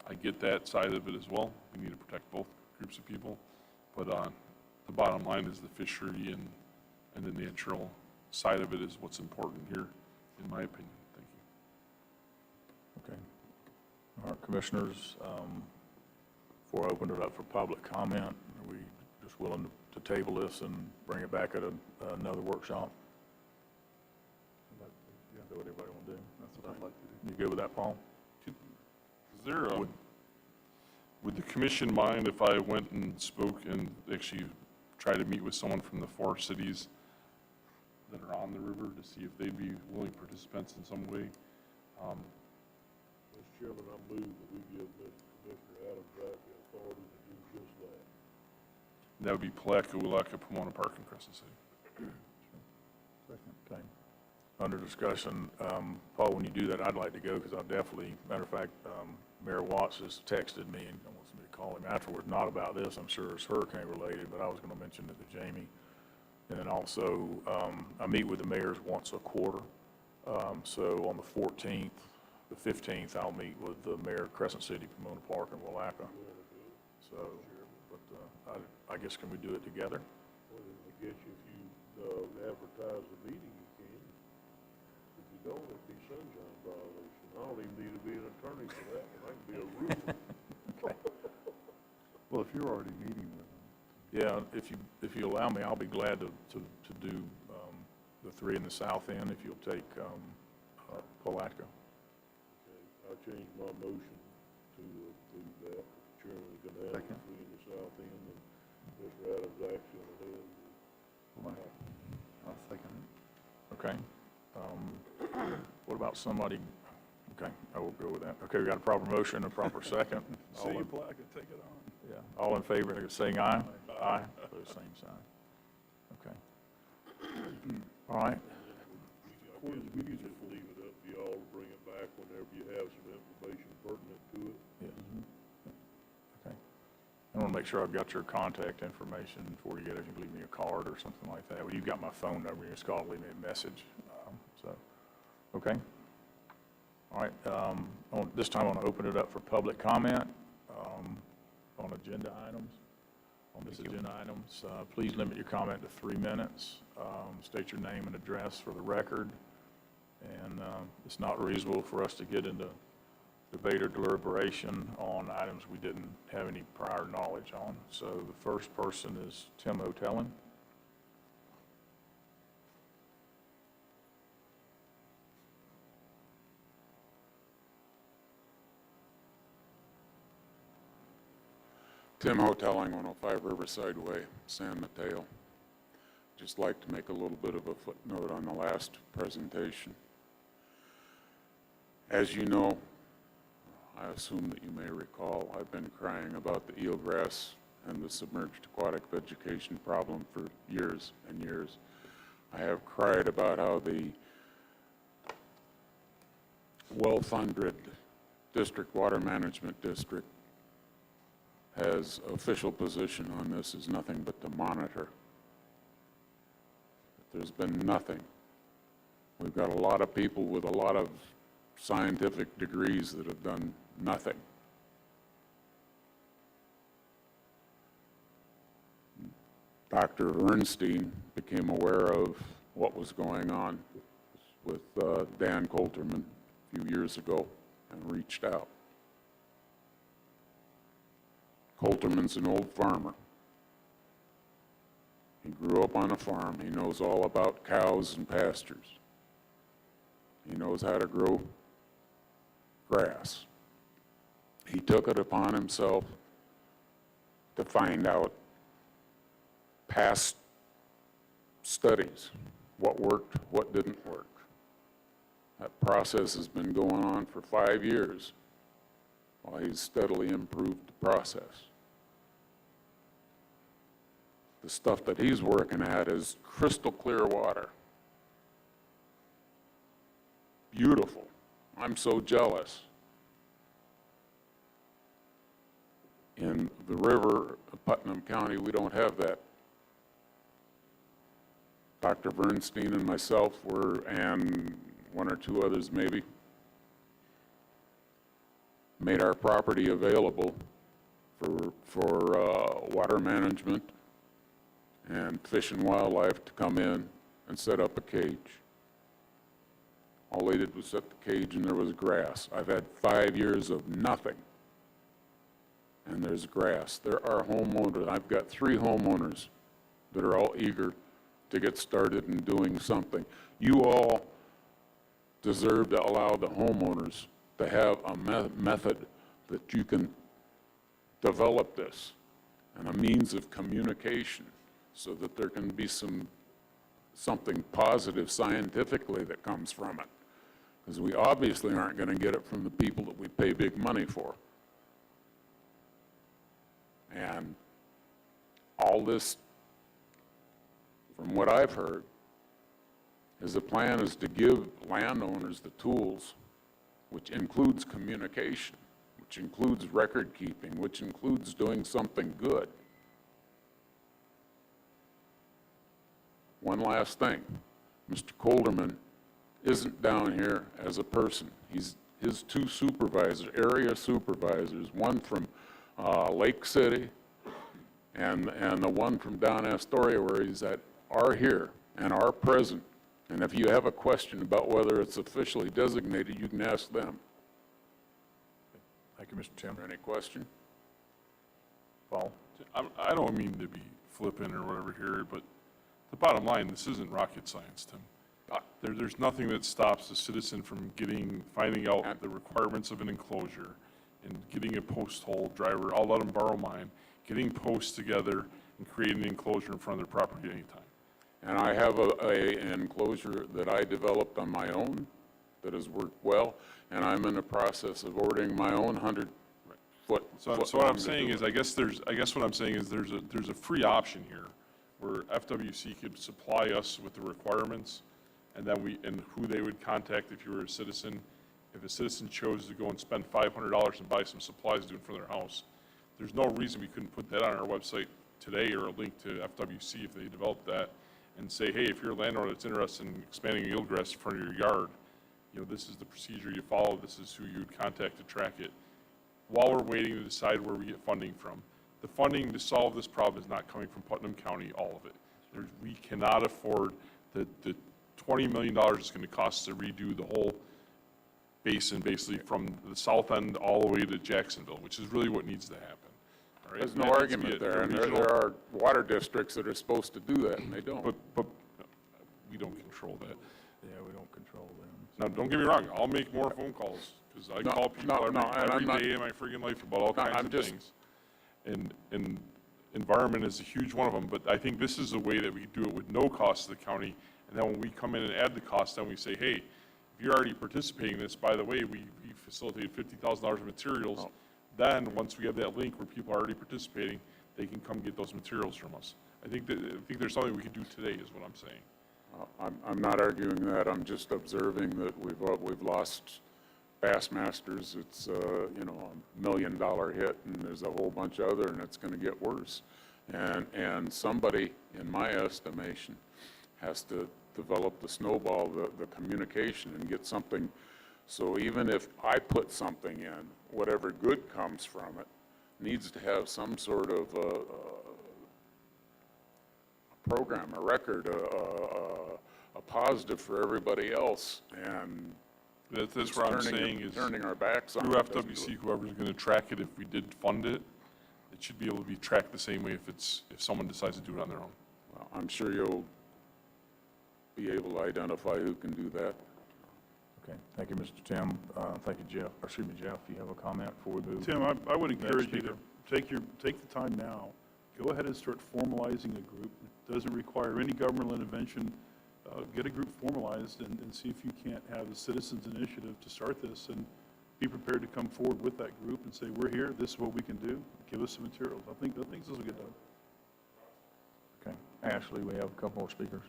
I get that side of it as well. We need to protect both groups of people. But the bottom line is the fishery and the natural side of it is what's important here, in my opinion. Thank you. okay. All right, commissioners, before I open it up for public comment, are we just willing to table this and bring it back at another workshop? Is that what everybody want to do? That's what you good with that, Paul? Is there, would the commission mind if I went and spoke and actually tried to meet with someone from the 4 cities that are on the river to see if they'd be willing participants in some way? Mr. Chairman, I move that we give Commissioner Adams the authority to do just that. That would be Palatka, Willaca, Pomona Park, and Crescent City. Okay. Under discussion, Paul, when you do that, I'd like to go because I'll definitely, matter of fact, Mayor Watts has texted me and wants me to call him afterward, not about this, I'm sure it's hurricane related, but I was going to mention it to Jamie. And then also, I meet with the mayors once a quarter. So on the 14th, the 15th, I'll meet with the mayor of Crescent City, Pomona Park, and Willaca. So, but I guess can we do it together? Well, I guess if you advertise the meeting, you can. If you don't, it'd be sunshine violation. I don't even need to be an attorney for that one. I can be a roofer. Well, if you're already meeting with them. Yeah, if you allow me, I'll be glad to do the 3 in the south end if you'll take Palatka. Okay, I changed my motion to approve that. The chairman can have the 3 in the south end and Mr. Adams action on the head. I'll second it. Okay. What about somebody, okay, I will go with that. Okay, we got a proper motion, a proper second. See you, Palatka, take it on. Yeah, all in favor, saying aye? Aye. Pose same sign. Okay. All right. I guess we can just leave it up to y'all to bring it back whenever you have some information pertinent to it. Yes. Okay. I want to make sure I've got your contact information before you get it. If you can leave me a card or something like that. Well, you've got my phone number. You just call, leave me a message. Okay. All right. This time I want to open it up for public comment on agenda items. On this agenda items, please limit your comment to 3 minutes. State your name and address for the record. And it's not reasonable for us to get into debate or deliberation on items we didn't have any prior knowledge on. So the first person is Tim O'Tellin. Tim Hoteling, 105 Riverside Way, San Mateo. Just like to make a little bit of a footnote on the last presentation. As you know, I assume that you may recall, I've been crying about the eelgrass and the submerged aquatic vegetation problem for years and years. I have cried about how the well-funded district water management district has official position on this is nothing but to monitor. There's been nothing. We've got a lot of people with a lot of scientific degrees that have done nothing. Dr. Ernstein became aware of what was going on with Dan Coulterman a few years ago and reached out. Coulterman's an old farmer. He grew up on a farm. He knows all about cows and pastures. He knows how to grow grass. He took it upon himself to find out past studies, what worked, what didn't work. That process has been going on for 5 years while he's steadily improved the process. The stuff that he's working at is crystal clear water. Beautiful. I'm so jealous. In the river of Putnam County, we don't have that. Dr. Bernstein and myself were, and 1 or 2 others maybe, made our property available for water management and Fish and Wildlife to come in and set up a cage. All they did was set the cage and there was grass. I've had 5 years of nothing. and there's grass. There are homeowners, I've got 3 homeowners that are all eager to get started in doing something. You all deserve to allow the homeowners to have a method that you can develop this and a means of communication so that there can be something positive scientifically that comes from it. Because we obviously aren't going to get it from the people that we pay big money for. And all this, from what I've heard, is the plan is to give landowners the tools, which includes communication, which includes record keeping, which includes doing something good. One last thing, Mr. Colderman isn't down here as a person. His 2 supervisors, area supervisors, one from Lake City and the one from down Astoria where he's at, are here and are present. And if you have a question about whether it's officially designated, you can ask them. Thank you, Mr. Tim. Any question? Paul? I don't mean to be flippant or whatever here, but the bottom line, this isn't rocket science, Tim. There's nothing that stops a citizen from finding out the requirements of an enclosure and getting a post hole driver. I'll let them borrow mine, getting posts together and creating an enclosure in front of their property at any time. And I have an enclosure that I developed on my own that has worked well, and I'm in the process of ordering my own 100-foot. So what I'm saying is, I guess what I'm saying is there's a free option here where FWC could supply us with the requirements and then and who they would contact if you were a citizen. If a citizen chose to go and spend $500 and buy some supplies to do in front of their house, there's no reason we couldn't put that on our website today or a link to FWC if they developed that and say, hey, if you're a landowner that's interested in expanding eelgrass in front of your yard, you know, this is the procedure you follow, this is who you would contact to track it. While we're waiting to decide where we get funding from. The funding to solve this problem is not coming from Putnam County, all of it. We cannot afford the $20 million it's going to cost to redo the whole basin, basically from the south end all the way to Jacksonville, which is really what needs to happen. All right? There's no That needs to argument be a there, and regional- there are water districts that are supposed to do that, and they don't. But we don't control that. Yeah, we don't control them. Now, don't get me wrong, I'll make more phone calls, because I No, call people no, no, and I'm every not- day in my freaking life about all No, kinds I'm of just- things. And environment is a huge one of them, but I think this is a way that we do it with no cost to the county, and then when we come in and add the cost, then we say, hey, if you're already participating in this, by the way, we facilitated $50,000 of materials, then once we have that link where people are already participating, they can come get those materials from us. I think there's something we can do today, is what I'm saying. I'm not arguing that, I'm just observing that we've lost Bassmasters. It's, you know, $1 million hit, and there's a whole bunch of other, and it's going to get worse. And somebody, in my estimation, has to develop the snowball, the communication, and get something. So even if I put something in, whatever good comes from it needs to have some sort of a program, a record, a positive for everybody else. And That's what I'm saying is, turning our backs on through it doesn't do FWC, it. whoever's going to track it, if we did fund it, it should be able to be tracked the same way if someone decides to do it on their own. Well, I'm sure you'll be able to identify who can do that. Okay, thank you, Mr. Tim. Thank you, Jeff. Or excuse me, Jeff, you have a comment before we move? Tim, I would encourage you speaker. to take the time now, go ahead and start formalizing a group. It doesn't require any governmental intervention. Get a group formalized and see if you can't have a citizens initiative to start this, and be prepared to come forward with that group and say, we're here, this is what we can do, give us some materials. I think this will get done. Okay, Ashley, we have a couple more speakers.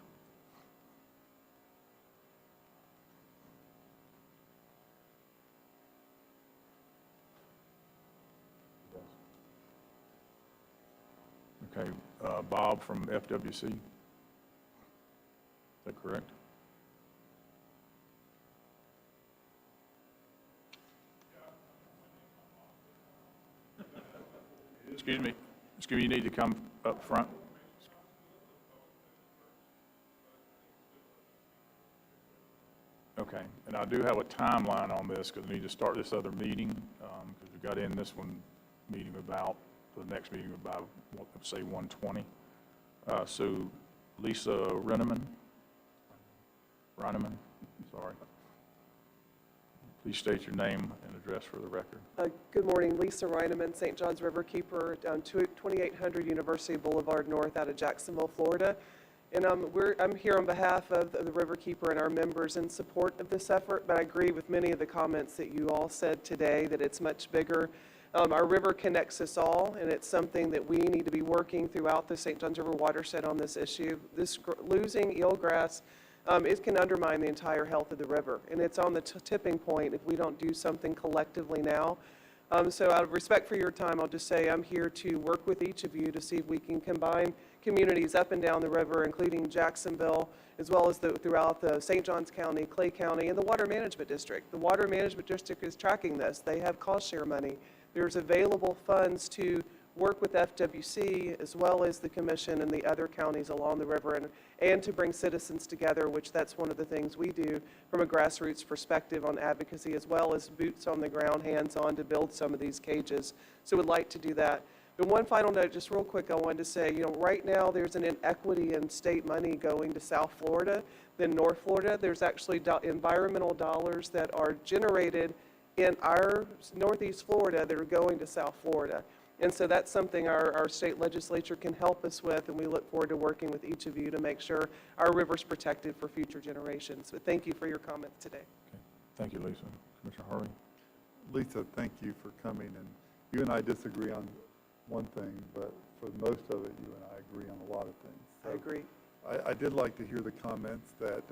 Okay, Bob from FWC. Is that correct? Excuse me, you need to come up front. Okay, and I do have a timeline on this because I need to start this other meeting because we got in this one meeting about, the next meeting about, say, 1:20. So Lisa Reineman, sorry. Please state your name and address for the record. Good morning, Lisa Reineman, St. John's River Keeper, 2800 University Boulevard North out of Jacksonville, Florida. And I'm here on behalf of the River Keeper and our members in support of this effort, but I agree with many of the comments that you all said today, that it's much bigger. Our river connects us all, and it's something that we need to be working throughout the St. John's River watershed on this issue. Losing eelgrass, it can undermine the entire health of the river, and it's on the tipping point if we don't do something collectively now. So out of respect for your time, I'll just say I'm here to work with each of you to see if we can combine communities up and down the river, including Jacksonville, as well as throughout the St. Johns County, Clay County, and the Water Management District. The Water Management District is tracking this. They have cost share money. There's available funds to work with FWC as well as the commission and the other counties along the river, and to bring citizens together, which that's one of the things we do from a grassroots perspective on advocacy, as well as boots on the ground, hands-on, to build some of these cages. So we'd like to do that. But one final note, just real quick, I wanted to say, right now there's an inequity in state money going to South Florida than North Florida. There's actually environmental dollars that are generated in our Northeast Florida that are going to South Florida. And so that's something our state legislature can help us with, and we look forward to working with each of you to make sure our river's protected for future generations. But thank you for your comments today. Okay. Thank you, Lisa. Commissioner Harvey? Lisa, thank you for coming, and you and I disagree on one thing, but for most of it, you and I agree on a lot of things. I agree. I did like to hear the comments that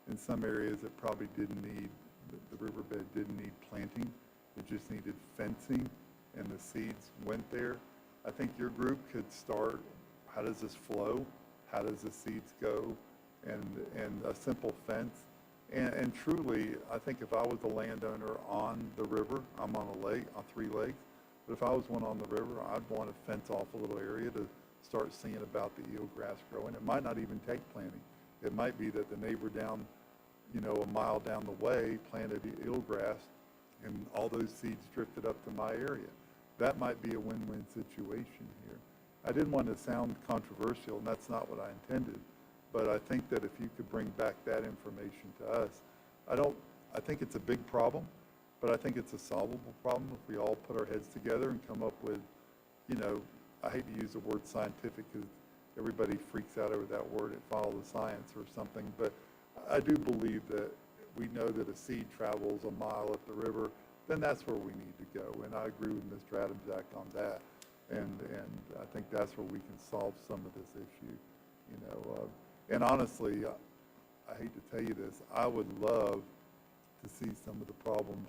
in some areas it probably didn't need, the riverbed didn't need planting, it just needed fencing, and the seeds went there. I think your group could start, how does this flow? How does the seeds go? And a simple fence. And truly, I think if I was a landowner on the river, I'm on a lake, on 3 lakes, but if I was one on the river, I'd want to fence off a little area to start seeing about the eelgrass growing. It might not even take planting. It might be that the neighbor down, a mile down the way planted eelgrass, and all those seeds drifted up to my area. That might be a win-win situation here. I didn't want to sound controversial, and that's not what I intended, but I think that if you could bring back that information to us, I think it's a big problem, but I think it's a solvable problem if we all put our heads together and come up with, I hate to use the word scientific because everybody freaks out over that word and follow the science or something, but I do believe that we know that a seed travels a mile up the river, then that's where we need to go. And I agree with Mr. Adams' on that. And I think that's where we can solve some of this issue, And honestly, I hate to tell you this, I would love to see some of the problems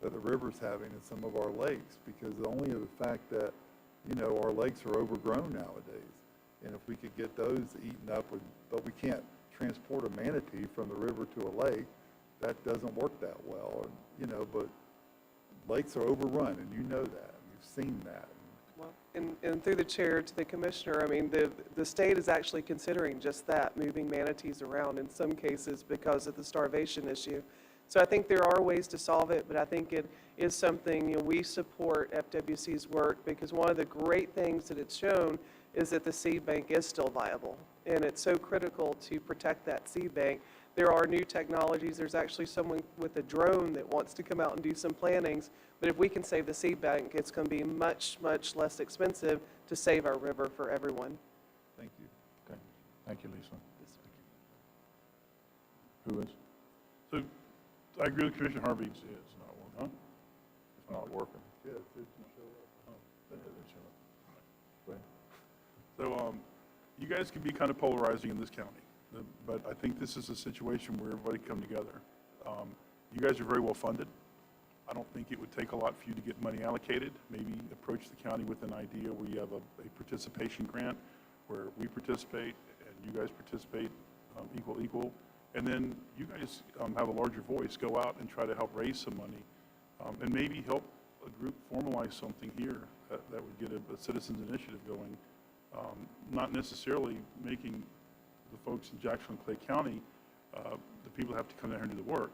that the river's having in some of our lakes, because only of the fact that, our lakes are overgrown nowadays. And if we could get those eaten up, but we can't transport a manatee from the river to a lake, that doesn't work that well, but lakes are overrun, and you know that, you've seen that. Well, and through the chair to the commissioner, I mean, the state is actually considering just that, moving manatees around in some cases because of the starvation issue. So I think there are ways to solve it, but I think it is something, we support FWC's work, because one of the great things that it's shown is that the seed bank is still viable, and it's so critical to protect that seed bank. There are new technologies. There's actually someone with a drone that wants to come out and do some plantings, but if we can save the seed bank, it's going to be much, much less expensive to save our river for everyone. Thank you. Okay. Thank you, Lisa. Who is? So I agree with Commissioner Harvey. It's not working, huh? It's not working. Yeah, it didn't show up. Oh, that didn't show up. All right. Go ahead. So you guys can be kind of polarizing in this county, but I think this is a situation where everybody come together. You guys are very well funded. I don't think it would take a lot for you to get money allocated. Maybe approach the county with an idea where you have a participation grant where we participate and you guys participate equal. And then you guys have a larger voice, go out and try to help raise some money, and maybe help a group formalize something here that would get a citizens initiative going. Not necessarily making the folks in Jackson and Clay County, the people have to come down here and do the work,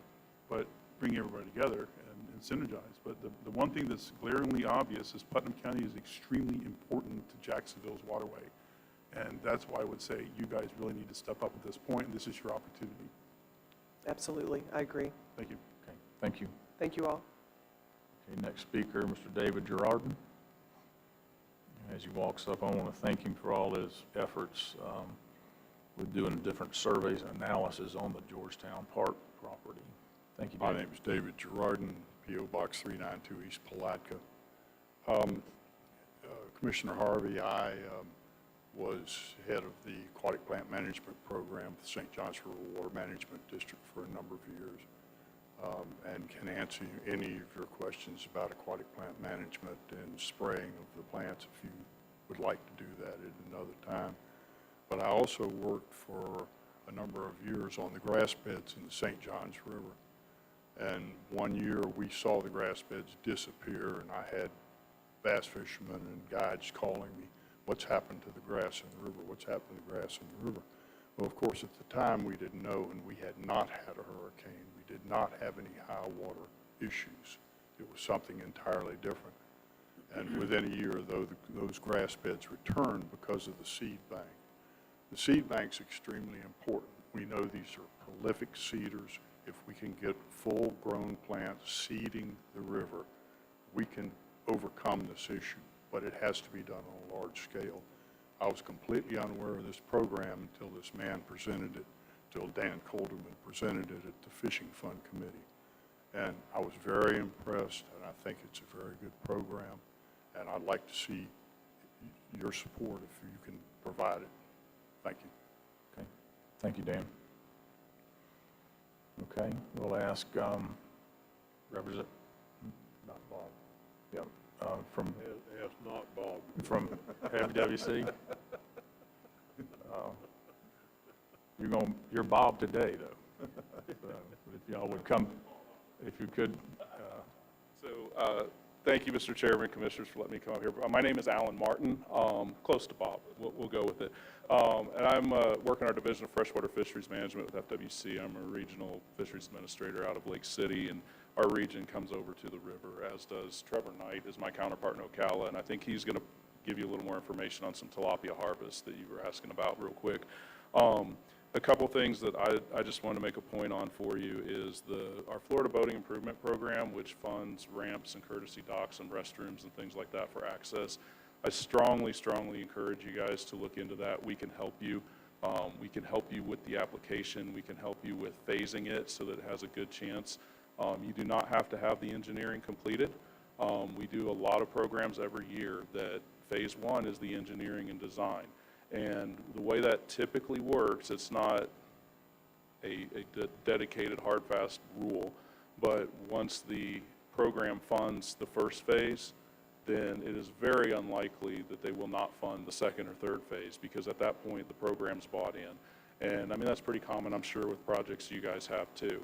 but bring everybody together and can synergize. But the one thing that's glaringly obvious is Putnam County is extremely important to Jacksonville's waterway. And that's why I would say you guys really need to step up at this point, and this is your opportunity. Absolutely, I agree. Thank you. Okay, thank you. Thank you all. Okay, next speaker, Mr. David Gerardin. As he walks up, I want to thank him for all his efforts with doing different surveys and analysis on the Georgetown Park property. Thank you, My David. name is David Gerardin, P.O. Box 392, East Palatka. Commissioner Harvey, I was head of the Aquatic Plant Management Program for the St. Johns River Water Management District for a number of years, and can answer any of your questions about aquatic plant management and spraying of the plants if you would like to do that at another time. But I also worked for a number of years on the grass beds in the St. Johns River. And one year we saw the grass beds disappear, and I had bass fishermen and guides calling me, what's happened to the grass in the river, what's happened to the grass in the river. Well, of course, at the time we didn't know, and we had not had a hurricane. We did not have any high water issues. It was something entirely different. And within a year, though, those grass beds returned because of the seed bank. The seed bank's extremely important. We know these are prolific seeders. If we can get full-grown plants seeding the river, we can overcome this issue, but it has to be done on a large scale. I was completely unaware of this program until this man presented it, until Dan Colderman presented it at the Fishing Fund Committee. And I was very impressed, and I think it's a very good program, and I'd like to see your support if you can provide it. Thank you. Okay, thank you, Dan. Okay, we'll ask Representative, Not Bob. yeah, from Ask not Bob. FWC. You're Bob today, though. So, if y'all would come, if you could. Thank you, Mr. Chairman, Commissioners, for letting me come up here. My name is Alan Martin, close to Bob. We'll go with it. And I'm working our Division of Freshwater Fisheries Management with FWC. I'm a regional fisheries administrator out of Lake City, and our region comes over to the river, as does Trevor Knight, is my counterpart in Ocala, and I think he's going to give you a little more information on some tilapia harvest that you were asking about real quick. A couple things that I just want to make a point on for you is our Florida Boating Improvement Program, which funds ramps and courtesy docks and restrooms and things like that for access. I strongly, strongly encourage you guys to look into that. We can help you. We can help you with the application. We can help you with phasing it so that it has a good chance. You do not have to have the engineering completed. We do a lot of programs every year that phase one is the engineering and design. And the way that typically works, it's not a dedicated hard, fast rule, but once the program funds the first phase, then it is very unlikely that they will not fund the second or third phase, because at that point the program's bought in. And I mean, that's pretty common, I'm sure, with projects you guys have too.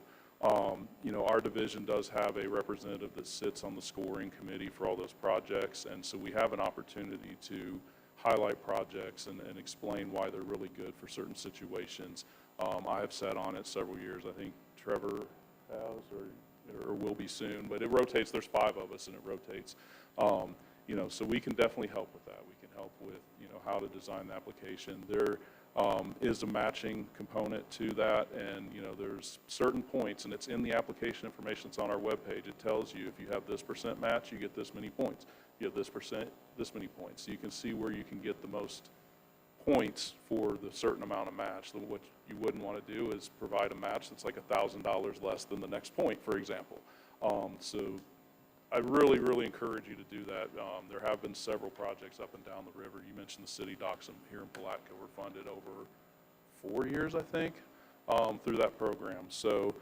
You know, our division does have a representative that sits on the scoring committee for all those projects, and so we have an opportunity to highlight projects and explain why they're really good for certain situations. I have sat on it several years. I think Trevor has or will be soon, but it rotates. There's 5 of us, and it rotates. You know, so we can definitely help with that. We can help with, you know, how to design the application. There is a matching component to that, and, you know, there's certain points, and it's in the application information that's on our webpage. It tells you if you have this % match, you get this many points. You have this %, this many points. So you can see where you can get the most points for the certain amount of match. So what you wouldn't want to do is provide a match that's like $1,000 less than the next point, for example. So I really, really encourage you to do that. There have been several projects up and down the river. You mentioned the city docks here in Palatka were funded over 4 years, I think, through that program. So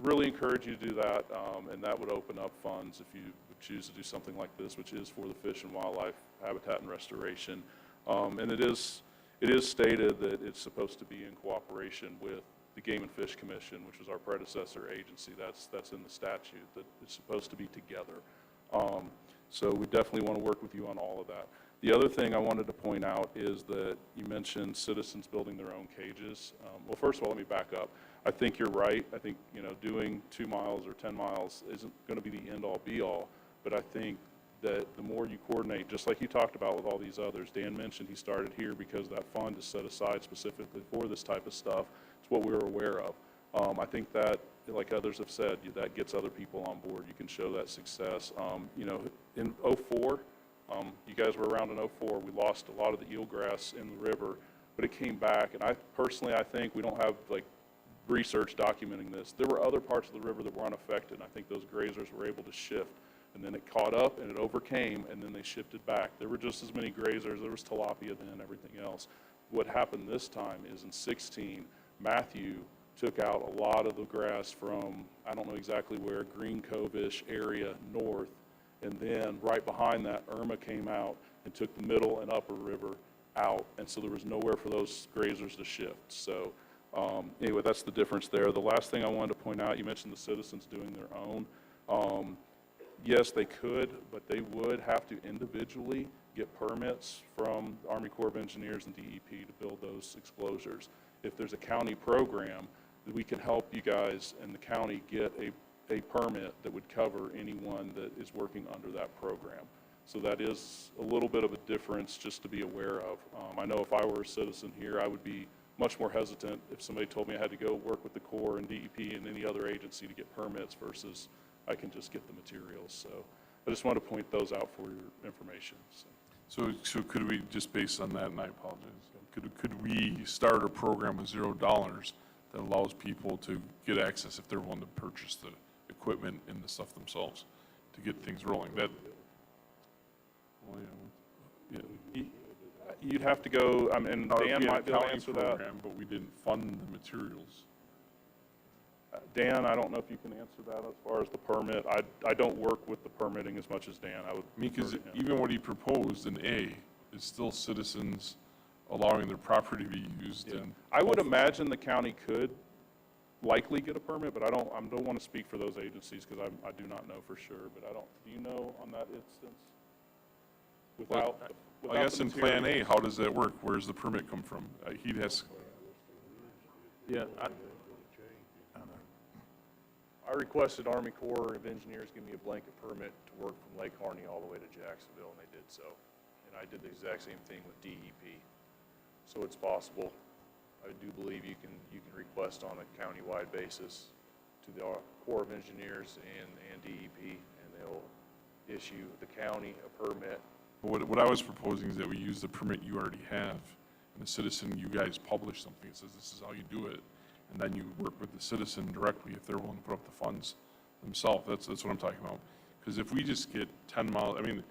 really encourage you to do that, and that would open up funds if you would choose to do something like this, which is for the fish and wildlife habitat and restoration. And it is stated that it's supposed to be in cooperation with the Game and Fish Commission, which was our predecessor agency. That's in the statute, that it's supposed to be together. So we definitely want to work with you on all of that. The other thing I wanted to point out is that you mentioned citizens building their own cages. Well, first of all, let me back up. I think you're right. I think, doing 2 miles or 10 miles isn't going to be the end-all, be-all, but I think that the more you coordinate, just like you talked about with all these others, Dan mentioned he started here because that fund is set aside specifically for this type of stuff. It's what we were aware of. I think that, like others have said, that gets other people on board. You can show that success. In '04, you guys were around in '04, we lost a lot of the eelgrass in the river, but it came back, and I think we don't have research documenting this. There were other parts of the river that were unaffected, and I think those grazers were able to shift, and then it caught up and it overcame, and then they shifted back. There were just as many grazers, there was tilapia then, everything else. What happened this time is in '16, Matthew took out a lot of the grass from, I don't know exactly where, Green Cove-ish area north, and then right behind that, Irma came out and took the middle and upper river out, and so there was nowhere for those grazers to shift. So anyway, that's the difference there. The last thing I wanted to point out, you mentioned the citizens doing their own. Yes, they could, but they would have to individually get permits from Army Corps of Engineers and DEP to build those exclosures. If there's a county program, we can help you guys and the county get a permit that would cover anyone that is working under that program. So that is a little bit of a difference just to be aware of. I know if I were a citizen here, I would be much more hesitant if somebody told me I had to go work with the Corps and DEP and any other agency to get permits versus I can just get the materials. So I just want to point those out for your information. So could we, just based on that, and I apologize, could we start a program with $0 that allows people to get access if they're willing to purchase the equipment and the stuff themselves to get things rolling? That, well, yeah. You'd have to go, and Dan might be able to answer that. But we didn't fund the materials. Dan, I don't know if you can answer that as far as the permit. I don't work with the permitting as much as Dan. I would. I mean, because defer to him. even what he proposed in A is still citizens allowing their property to be used. Yeah. And I would imagine the county could likely get a permit, but I don't want to speak for those agencies because I do not know for sure, but do you know on that instance? Without I guess the in Plan A, materials? how does that work? Where does the permit come from? He has, Yeah, I requested Army Corps of Engineers give me a blanket permit to work from Lake Harney all the way to Jacksonville, and they did so. And I did the exact same thing with DEP. So it's possible. I do believe you can request on a countywide basis to the Corps of Engineers and DEP, and they'll issue the county a permit. what I was proposing is that we use the permit you already have, and the citizen, you guys publish something that says this is how you do it, and then you work with the citizen directly if they're willing to put up the funds themselves. That's what I'm talking about. Because if we just get 10 miles, I mean,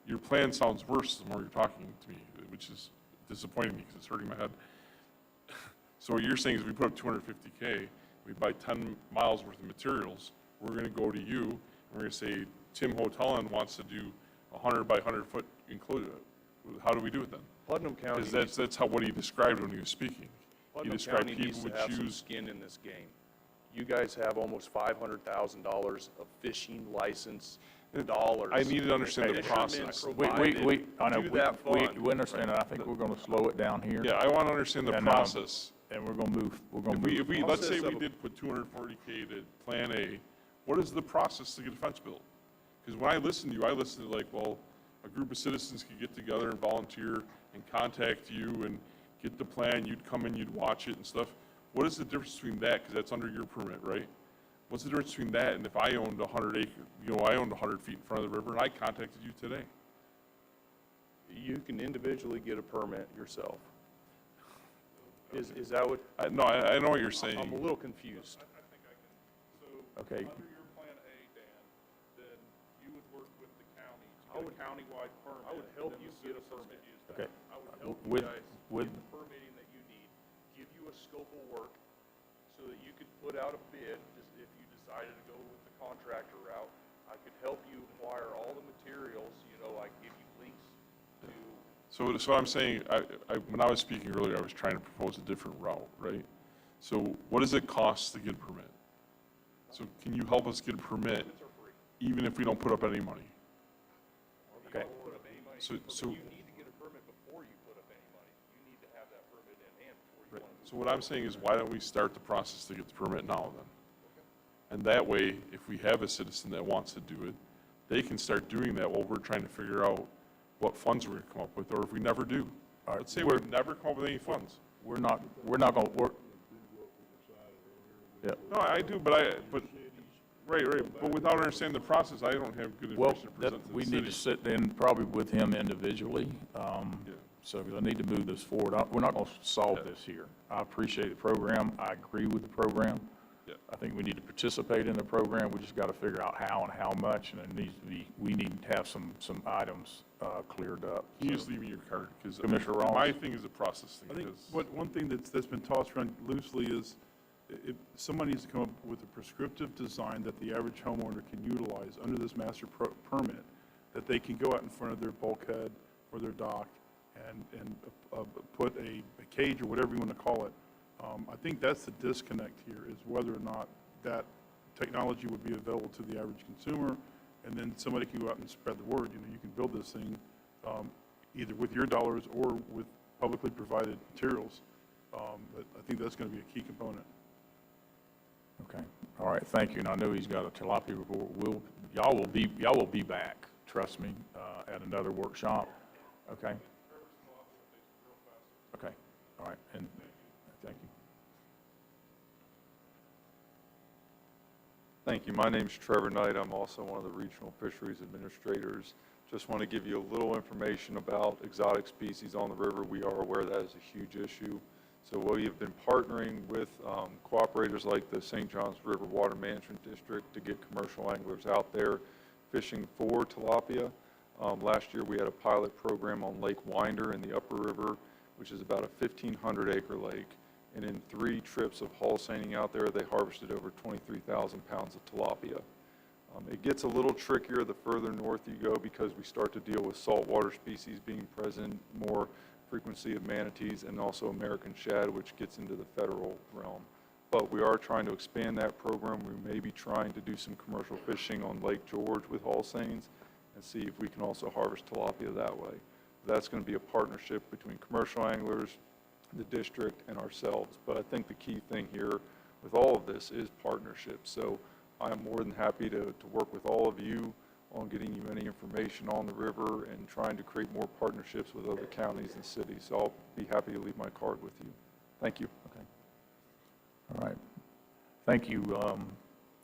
your plan sounds worse the more you're talking to me, which is disappointing me because it's hurting my head. So what you're saying is we put up $250K, we buy 10 miles worth of materials, we're going to go to you, and we're going to say, Tim Hoteland wants to do 100 by 100 foot enclosure. How do we do it then? Putnam County. Because that's what he described when he was speaking. He Putnam described County people needs to would have some choose. skin in this game. You guys have almost $500,000 of fishing license dollars. I need to understand the that have been process. provided I know, to that fund. we understand, and I think we're gonna slow it down here. Yeah, I want to understand the And, process. And we're gonna move. If we, let's say Process we of- did put 240K to Plan A, what is the process to get a fence built? Because when I listen to you, I listen to like, well, a group of citizens could get together and volunteer and contact you and get the plan, you'd come in, you'd watch it and stuff. What is the difference between that, because that's under your permit, right? What's the difference between that and if I owned 100 acre, I owned 100 feet in front of the river and I contacted you today? You can individually get a permit yourself. Is that what? No, I know what you're saying. I'm a little confused. Okay, Under your Plan A, Dan, then you would work with the county to get a countywide permit. I would help and then you the get a citizens permit. could use that. okay. I would help you With, guys with, get the permitting that you need, give you a scope of work so that you could put out a bid, just if you decided to go with the contractor route. I could help you acquire all the materials, I give you links to. So I'm saying, when I was speaking earlier, I was trying to propose a different route, right? So what does it cost to get a permit? So can you help us get a permit, even if we don't put up any money? okay. So You need to get So what I'm saying is, why don't we start the process to get the permit now then? And that way, if we have a citizen that wants to do it, they can start doing that while we're trying to figure out what funds we're gonna come up with, or if we never do. Let's say we never come up with any funds. We're not gonna work. Yeah. No, I do, but right, but without understanding the process, I don't have good Well, information to present to the we city. need to sit in probably with him individually. So I need to move this forward. We're not going to solve this here. I appreciate the program. I agree with the program. Yeah. I think we need to participate in the program. We just got to figure out how and how much, and it needs to be, we need to have some items cleared up. Can you just leave me your card? Because Commissioner Ross? my thing is a process I thing. think because- one thing that's been tossed around loosely is if somebody needs to come up with a prescriptive design that the average homeowner can utilize under this master permit, that they can go out in front of their bulkhead or their dock and put a cage or whatever you want to call it. I think that's the disconnect here, is whether or not that technology would be available to the average consumer, and then somebody can go out and spread the word. You know, you can build this thing either with your dollars or with publicly provided materials. But I think that's going to be a key component. Okay, all right, thank you. And I know he's got a tilapia report. Y'all will be back, trust me, at another workshop, okay? Okay, all right, and thank you. Thank you. My name's Trevor Knight. I'm also one of the regional fisheries administrators. Just want to give you a little information about exotic species on the river. We are aware that is a huge issue. So we have been partnering with cooperators like the St. Johns River Water Management District to get commercial anglers out there fishing for tilapia. Last year we had a pilot program on Lake Winder in the Upper River, which is about a 1,500-acre lake. And in 3 trips of hull seining out there, they harvested over 23,000 pounds of tilapia. It gets a little trickier the further north you go because we start to deal with saltwater species being present, more frequency of manatees, and also American shad, which gets into the federal realm. But we are trying to expand that program. We may be trying to do some commercial fishing on Lake George with hull seines and see if we can also harvest tilapia that way. That's going to be a partnership between commercial anglers, the district, and ourselves. But I think the key thing here with all of this is partnership. So I'm more than happy to work with all of you on getting you any information on the river and trying to create more partnerships with other counties and cities. So I'll be happy to leave my card with you. Thank you. Okay. All right. Thank you.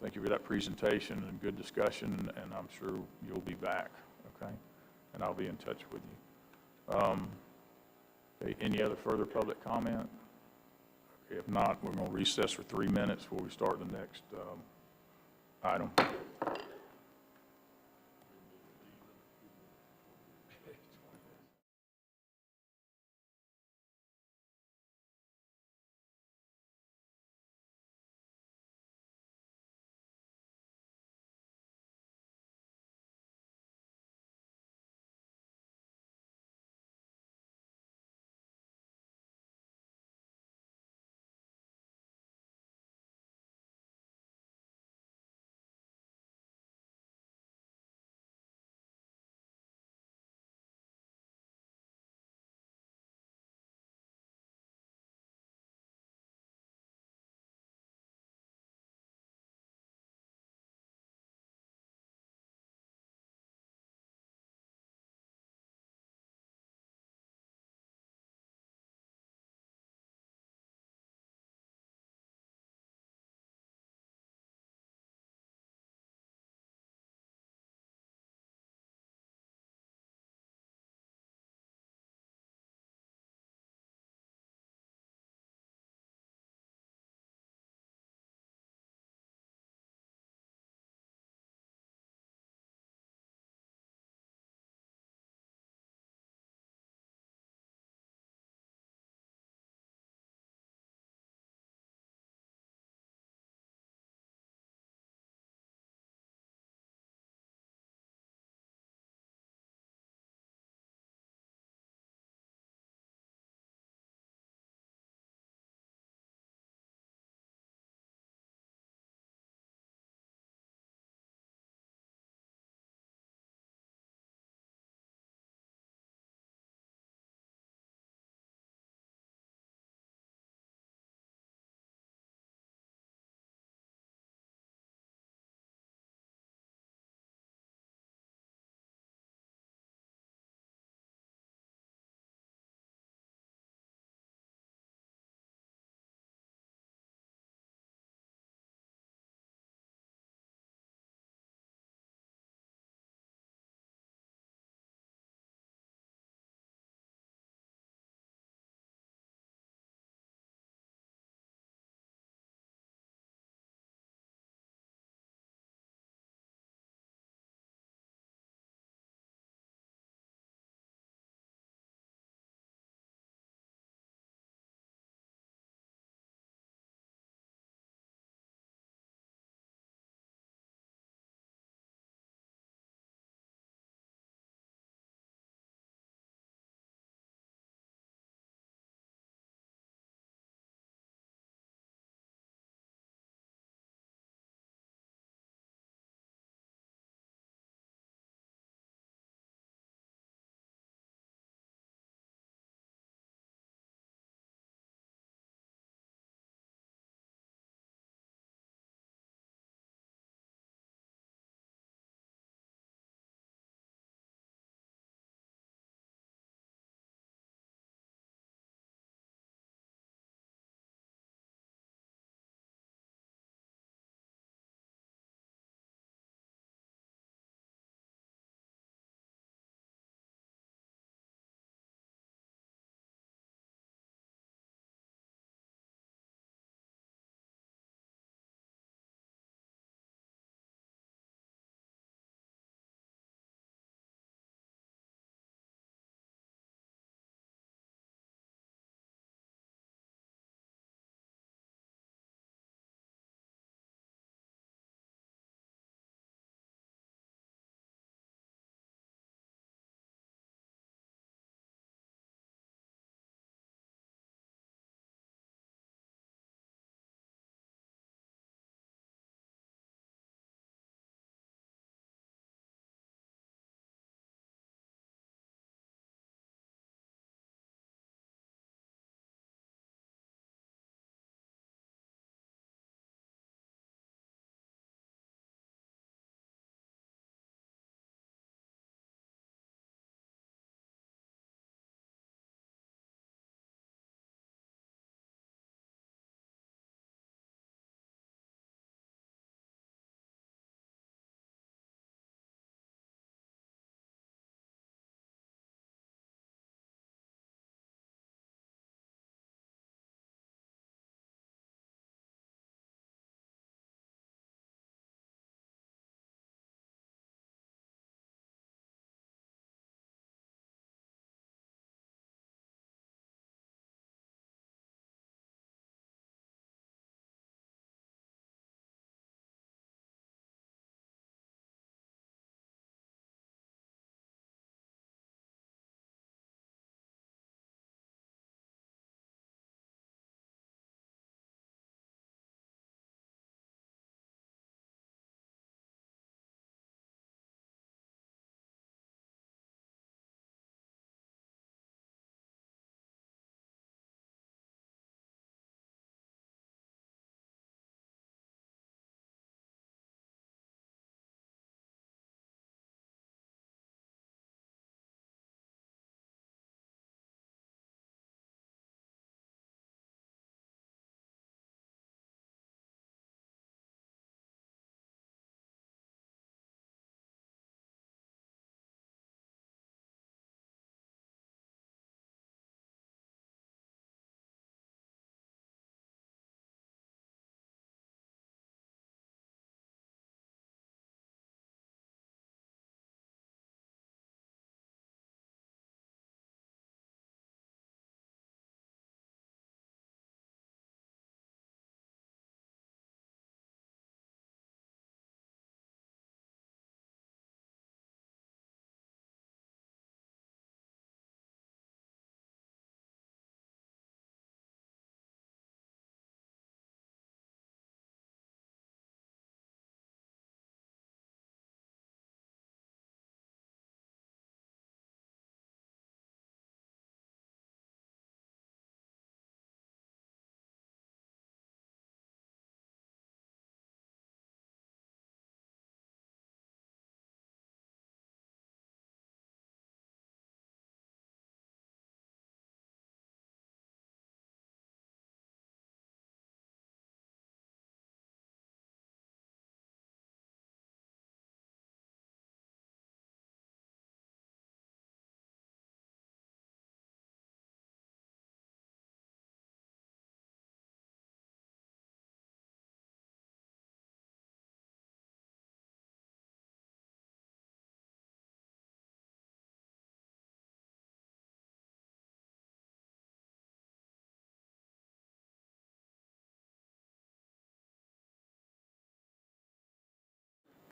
Thank you for that presentation and good discussion, and I'm sure you'll be back, okay? And I'll be in touch with you. Okay, any other further public comment? Okay, if not, we're going to recess for 3 minutes before we start the next item.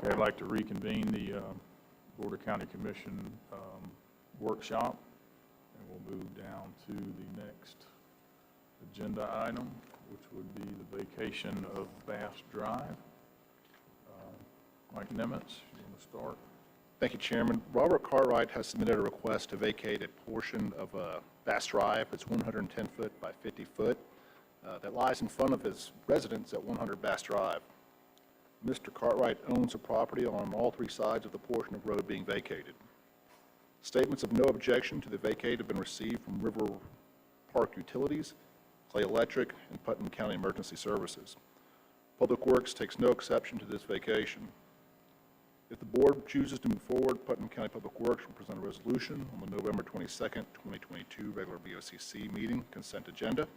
Okay, I'd like to reconvene the Board of County Commission workshop, and we'll move down to the next agenda item, which would be the vacation of Bass Drive. Mike Nimitz, you want to start? Thank you, Chairman. Robert Cartwright has submitted a request to vacate a portion of Bass Drive. It's 110 foot by 50 foot that lies in front of his residence at 100 Bass Drive. Mr. Cartwright owns the property on all three sides of the portion of road being vacated. Statements of no objection to the vacate have been received from River Park Utilities, Clay Electric, and Putnam County Emergency Services. Public Works takes no exception to this vacation. If the board chooses to move forward, Putnam County Public Works will present a resolution on the November 22nd, 2022 regular BOCC meeting consent agenda,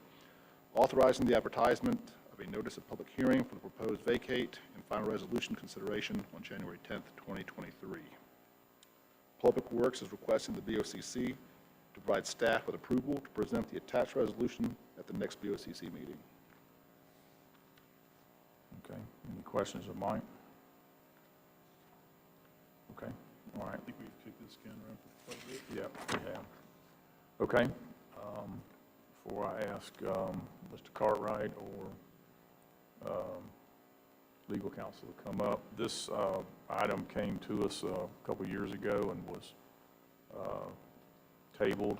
authorizing the advertisement of a notice of public hearing for the proposed vacate and final resolution consideration on January 10th, 2023. Public Works is requesting the BOCC to provide staff with approval to present the attached resolution at the next BOCC meeting. Okay, any questions of Mike? Okay, all right. I think we've kicked this can around for quite a bit. Yeah, we have. Okay. Before I ask Mr. Cartwright or legal counsel to come up, this item came to us a couple years ago and was tabled,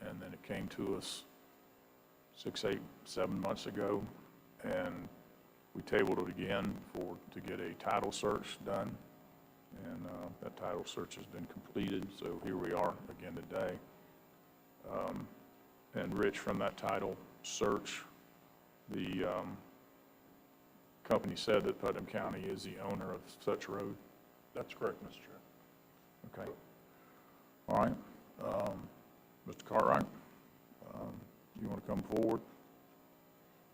and then it came to us 6, 8, 7 months ago, and we tabled it again to get a title search done. And that title search has been completed, so here we are again today. And Rich, from that title search, the company said that Putnam County is the owner of such road. That's correct, Mr. Chair. Okay. All right. Mr. Cartwright, you want to come forward?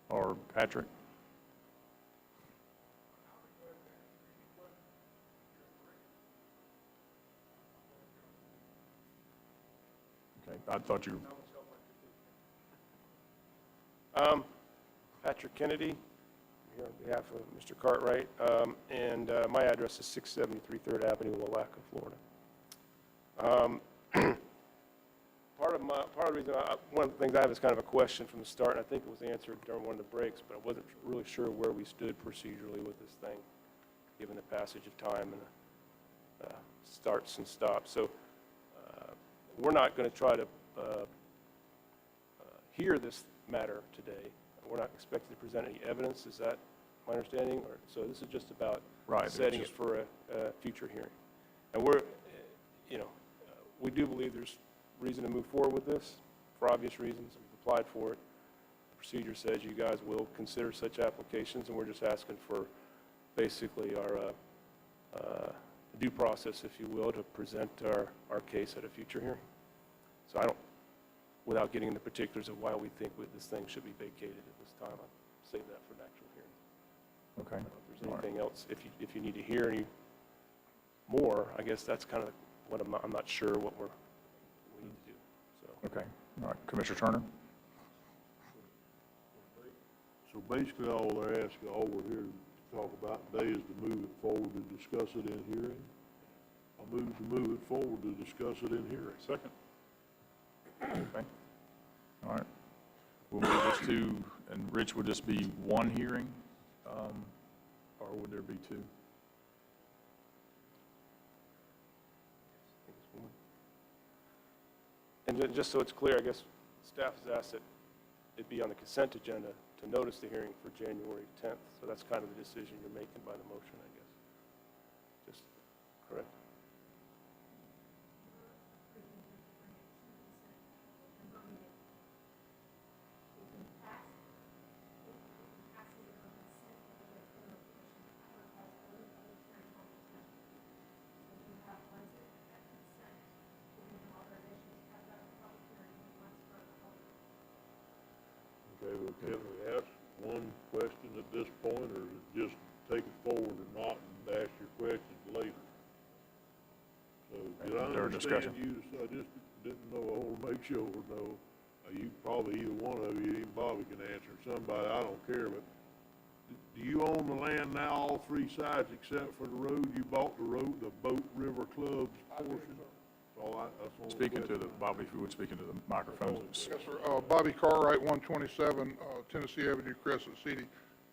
Or Patrick? Okay, I thought you... Patrick Kennedy, here on behalf of Mr. Cartwright, and my address is 673 3rd Avenue, Willaca, Florida. Part of the reason, one of the things I have is kind of a question from the start, and I think it was answered during one of the breaks, but I wasn't really sure where we stood procedurally with this thing, given the passage of time and starts and stops. So we're not going to try to hear this matter today. We're not expected to present any evidence. Is that my understanding? Or so this is just about setting it for a future hearing. And we're, we do believe there's reason to move forward with this for obvious reasons. We've applied for it. The procedure says you guys will consider such applications, and we're just asking for basically our due process, if you will, to present our case at a future hearing. So I don't, without getting into particulars of why we think this thing should be vacated at this time, I'll save that for an actual hearing. Okay. If there's anything else, if you need to hear any more, I guess that's kind of what I'm not sure what we need to do. So. Okay. All right. Commissioner Turner? So basically, all they're asking, all we're here to talk about today is to move it forward to discuss it in hearing. I'll move to move it forward to discuss it in hearing. Second. Okay. All right. We'll move this to, and Rich, would this be one hearing, or would there be two? And just so it's clear, I guess staff has asked that it be on the consent agenda to notice the hearing for January 10th. So that's kind of the decision you're making by the motion, I guess. Just correct? Okay, well, can we ask one question at this point, or just take it forward or not, and ask your questions later? So, did I During discussion. understand you, I just didn't know, I want to make sure, no, you probably, either one of you, even Bobby can answer, somebody, I don't care, but Do you own the land now, all three sides except for the road? You bought the road, the Boat River Club's portion? That's all. Speaking to the, Bobby, if you would speak into the microphone. Yes, sir. Bobby Cartwright, 127 Tennessee Avenue, Crescent City.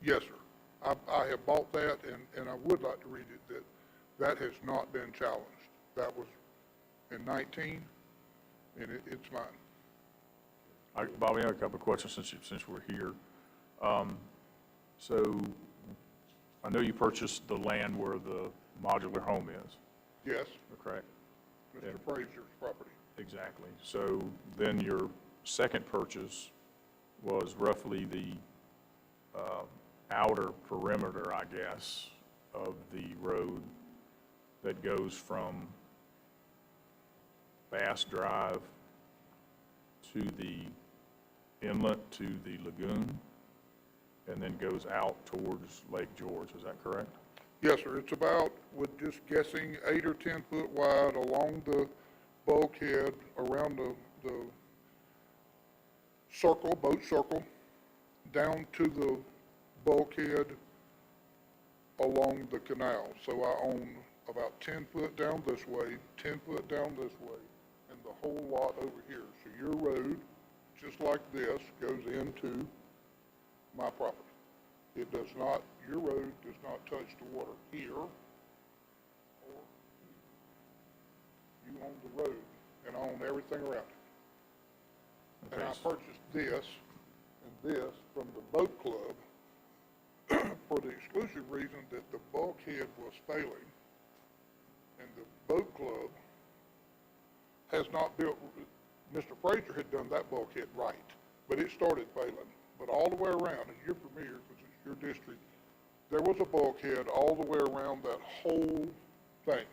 Yes, sir. I have bought that, and I would like to read it, that has not been challenged. That was in 19, and it's mine. Bobby, I have a couple of questions since we're here. So I know you purchased the land where the modular home is, Yes, correct? Mr. Frazier's property. Exactly. So then your second purchase was roughly the outer perimeter, I guess, of the road that goes from Bass Drive to the inlet to the lagoon, and then goes out towards Lake George. Is that correct? Yes, sir. It's about, with just guessing, 8 or 10 foot wide along the bulkhead, around the circle, boat circle, down to the bulkhead along the canal. So I own about 10 foot down this way, 10 foot down this way, and the whole lot over here. So your road, just like this, goes into my property. It does not, your road does not touch the water here or here. You own the road, and I own everything around it. And I purchased this and this from the boat club for the exclusive reason that the bulkhead was failing, and the boat club has not built, Mr. Frazier had done that bulkhead right, but it started failing. But all the way around, and you're familiar because it's your district, there was a bulkhead all the way around that whole thing.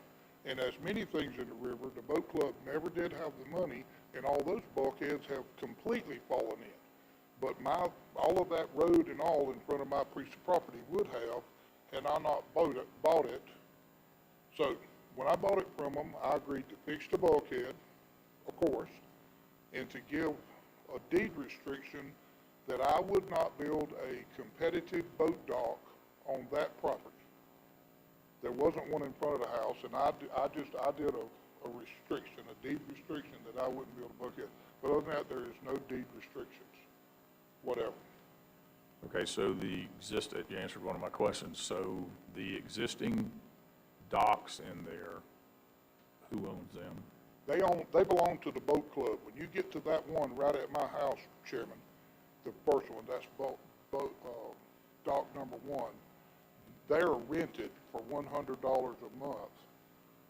And as many things in the river, the boat club never did have the money, and all those bulkheads have completely fallen in. But all of that road and all in front of my piece of property would have, had I not bought it. So when I bought it from them, I agreed to fix the bulkhead, of course, and to give a deed restriction that I would not build a competitive boat dock on that property. There wasn't one in front of the house, and I did a restriction, a deed restriction that I wouldn't build a bulkhead. But other than that, there is no deed restrictions, whatever. Okay, so you answered one of my questions. So the existing docks in there, who owns them? They belong to the boat club. When you get to that one right at my house, Chairman, the first one, that's dock number 1, they're rented for $100 a month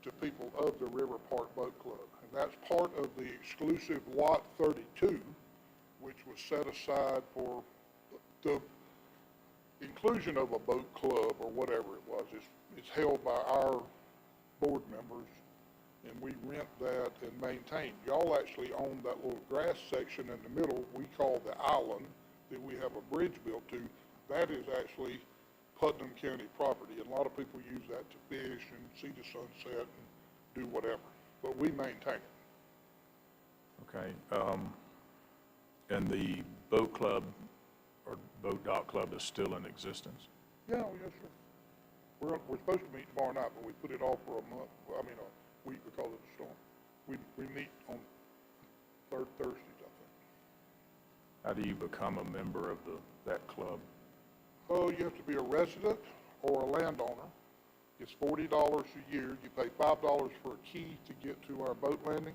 to people of the River Park Boat Club. And that's part of the exclusive Lot 32, which was set aside for the inclusion of a boat club or whatever it was. It's held by our board members, and we rent that and maintain. Y'all actually own that little grass section in the middle we call the island that we have a bridge built to. That is actually Putnam County property, and a lot of people use that to fish and see the sunset and do whatever, but we maintain it. Okay, and the boat club or boat dock club is still in existence? Yeah, yes, sir. We're supposed to meet tomorrow night, but we put it off for a month, a week because of the storm. We meet on Thursdays, I think. How do you become a member of that club? Oh, you have to be a resident or a landowner. It's $40 a year. You pay $5 for a key to get to our boat landing,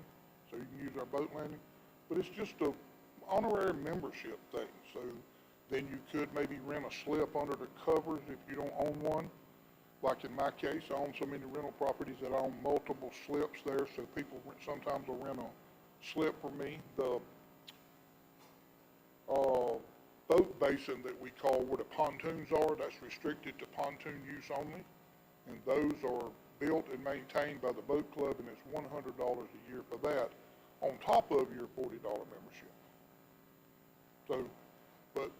so you can use our boat landing. But it's just a honorary membership thing. So then you could maybe rent a slip under the covers if you don't own one. Like in my case, I own so many rental properties that I own multiple slips there, so people sometimes will rent a slip for me. The boat basin that we call where the pontoons are, that's restricted to pontoon use only, and those are built and maintained by the boat club, and it's $100 a year for that, on top of your $40 membership. So, but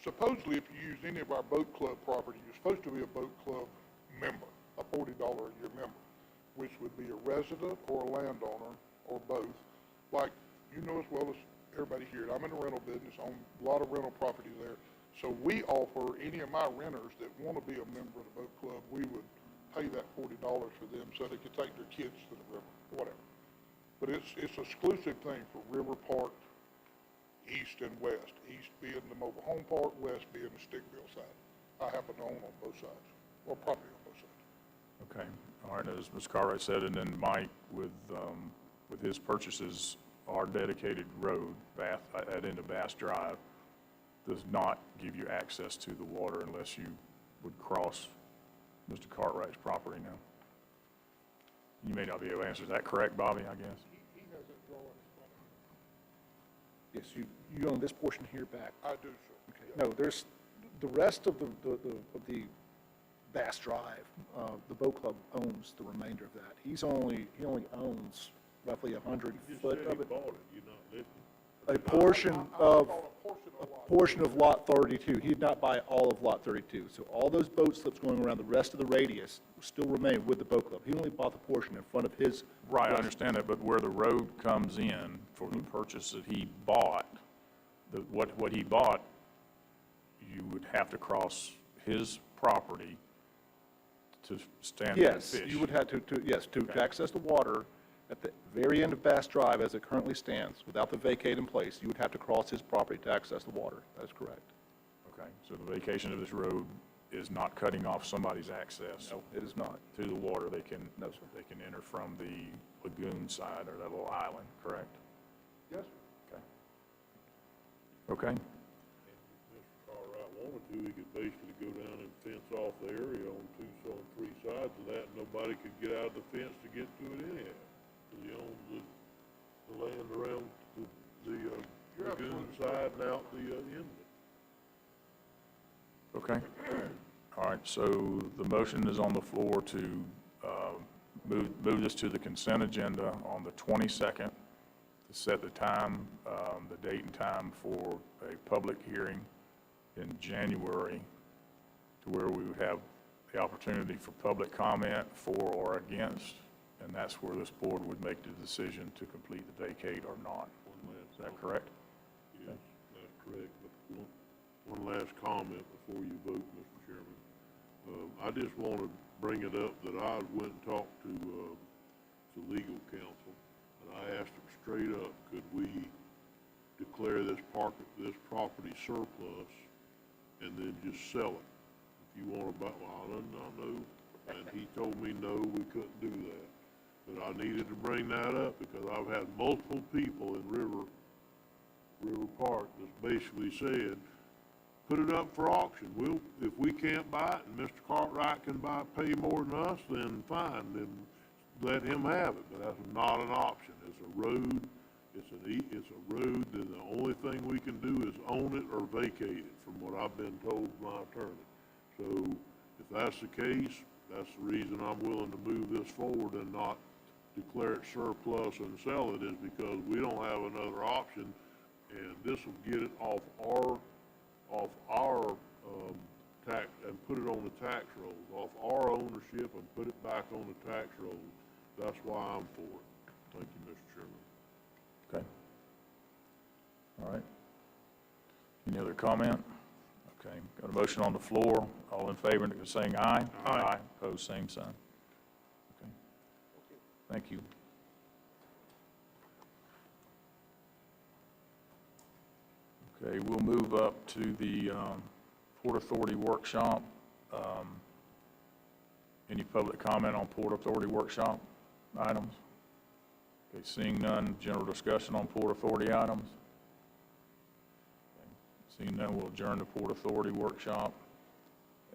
supposedly if you use any of our boat club property, you're supposed to be a boat club member, a $40 a year member, which would be a resident or a landowner or both. Like, you know as well as everybody here, I'm in the rental business, own a lot of rental properties there. So we offer any of my renters that want to be a member of the boat club, we would pay that $40 for them so they could take their kids to the river, whatever. But it's exclusive thing for River Park, east and west. East being the mobile home park, west being the Stickville side. I happen to own on both sides, or property on both sides. Okay, all right, as Mr. Cartwright said, and then Mike, with his purchases, our dedicated road, at end of Bass Drive, does not give you access to the water unless you would cross Mr. Cartwright's property now. You may not be able to answer. Is that correct, Bobby, I guess? He has it drawing in front of him. Yes, you own this portion here back. I do, sir. Okay. No, there's, the rest of the Bass Drive, the boat club owns the remainder of that. He only owns roughly 100 foot of it. Bought it, you're not listening. A portion of lot 32. He did not buy all of lot 32. So all those boat slips going around the rest of the radius still remain with the boat club. He only bought the portion in front of his. Right, I understand that, but where the road comes in for the purchase that he bought, what he bought, you would have to cross his property to stand there and Yes, fish. you would have to access the water at the very end of Bass Drive as it currently stands, without the vacate in place, you would have to cross his property to access the water. That is correct. Okay, so the vacation of this road is not cutting off somebody's access? No, it is not. To the water, they can? No, sir. They can enter from the lagoon side or that little island, correct? Yes, sir. Okay. Okay, If Mr. Cartwright wanted to, he could basically go down and fence off the area on three sides of that, and nobody could get out of the fence to get to it anyhow. He owns the land around the lagoon side and out the end of it. okay. All right, so the motion is on the floor to move this to the consent agenda on the 22nd, to set the time, the date and time for a public hearing in January, to where we would have the opportunity for public comment for or against, and that's where this board would make the decision to complete the vacate or not. Is that correct? Yes, that's correct, but one last comment before you vote, Mr. Chairman. I just want to bring it up that I went and talked to legal counsel, and I asked them straight up, could we declare this property surplus and then just sell it? If you want to buy, well, I know, and he told me, no, we couldn't do that. But I needed to bring that up because I've had multiple people in River Park that's basically said, put it up for auction. If we can't buy it and Mr. Cartwright can pay more than us, then fine, then let him have it. But that's not an option. It's a road. It's a road, and the only thing we can do is own it or vacate it, from what I've been told by my attorney. So if that's the case, that's the reason I'm willing to move this forward and not declare it surplus and sell it, is because we don't have another option, and this will get it off our tax and put it on the tax rolls, off our ownership and put it back on the tax rolls. That's why I'm for it. Thank you, Mr. Chairman. Okay. All right. Any other comment? Okay, got a motion on the floor. All in favor, saying aye? Aye. Opposed, same sign. Okay. Thank you. Okay, we'll move up to the Port Authority workshop. Any public comment on Port Authority workshop items? Okay, seeing none, general discussion on Port Authority items? Okay, seeing none, we'll adjourn the Port Authority workshop,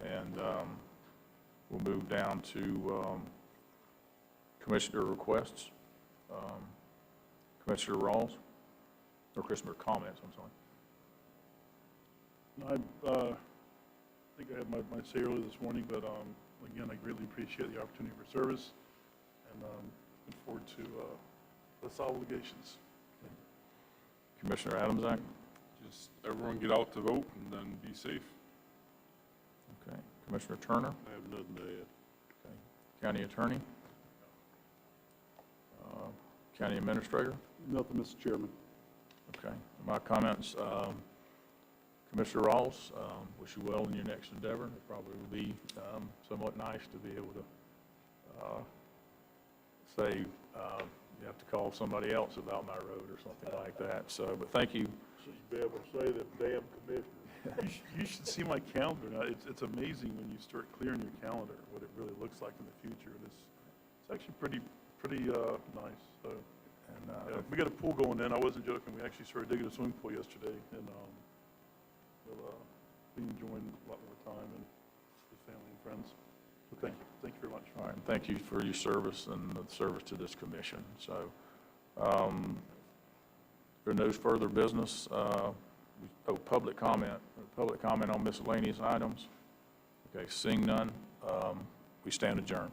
and we'll move down to commissioner requests. Commissioner Rawls, or commissioner comments, I'm sorry. I think I had my say earlier this morning, but again, I greatly appreciate the opportunity for service, and look forward to less obligations. Commissioner Adamczak? Just everyone get out to vote and then be safe. Okay. Commissioner Turner? I have nothing to add. Okay. County Attorney? County Administrator? Nothing, Mr. Chairman. Okay. My comments, Commissioner Ross, wish you well in your next endeavor. It probably would be somewhat nice to be able to say you have to call somebody else about my road or something like that. So, but thank you. So you'd be able to say that damn commissioner. You should see my calendar now. It's amazing when you start clearing your calendar, what it really looks like in the future. It's actually pretty nice. So, yeah, we got a pool going in. I wasn't joking. We actually started digging a swimming pool yesterday, and we'll be enjoying a lot more time and with family and friends. So thank you. Thank you very much. All right, and thank you for your service and the service to this commission. So, there are no further business. Public comment on miscellaneous items. Okay, seeing none, we stand adjourned.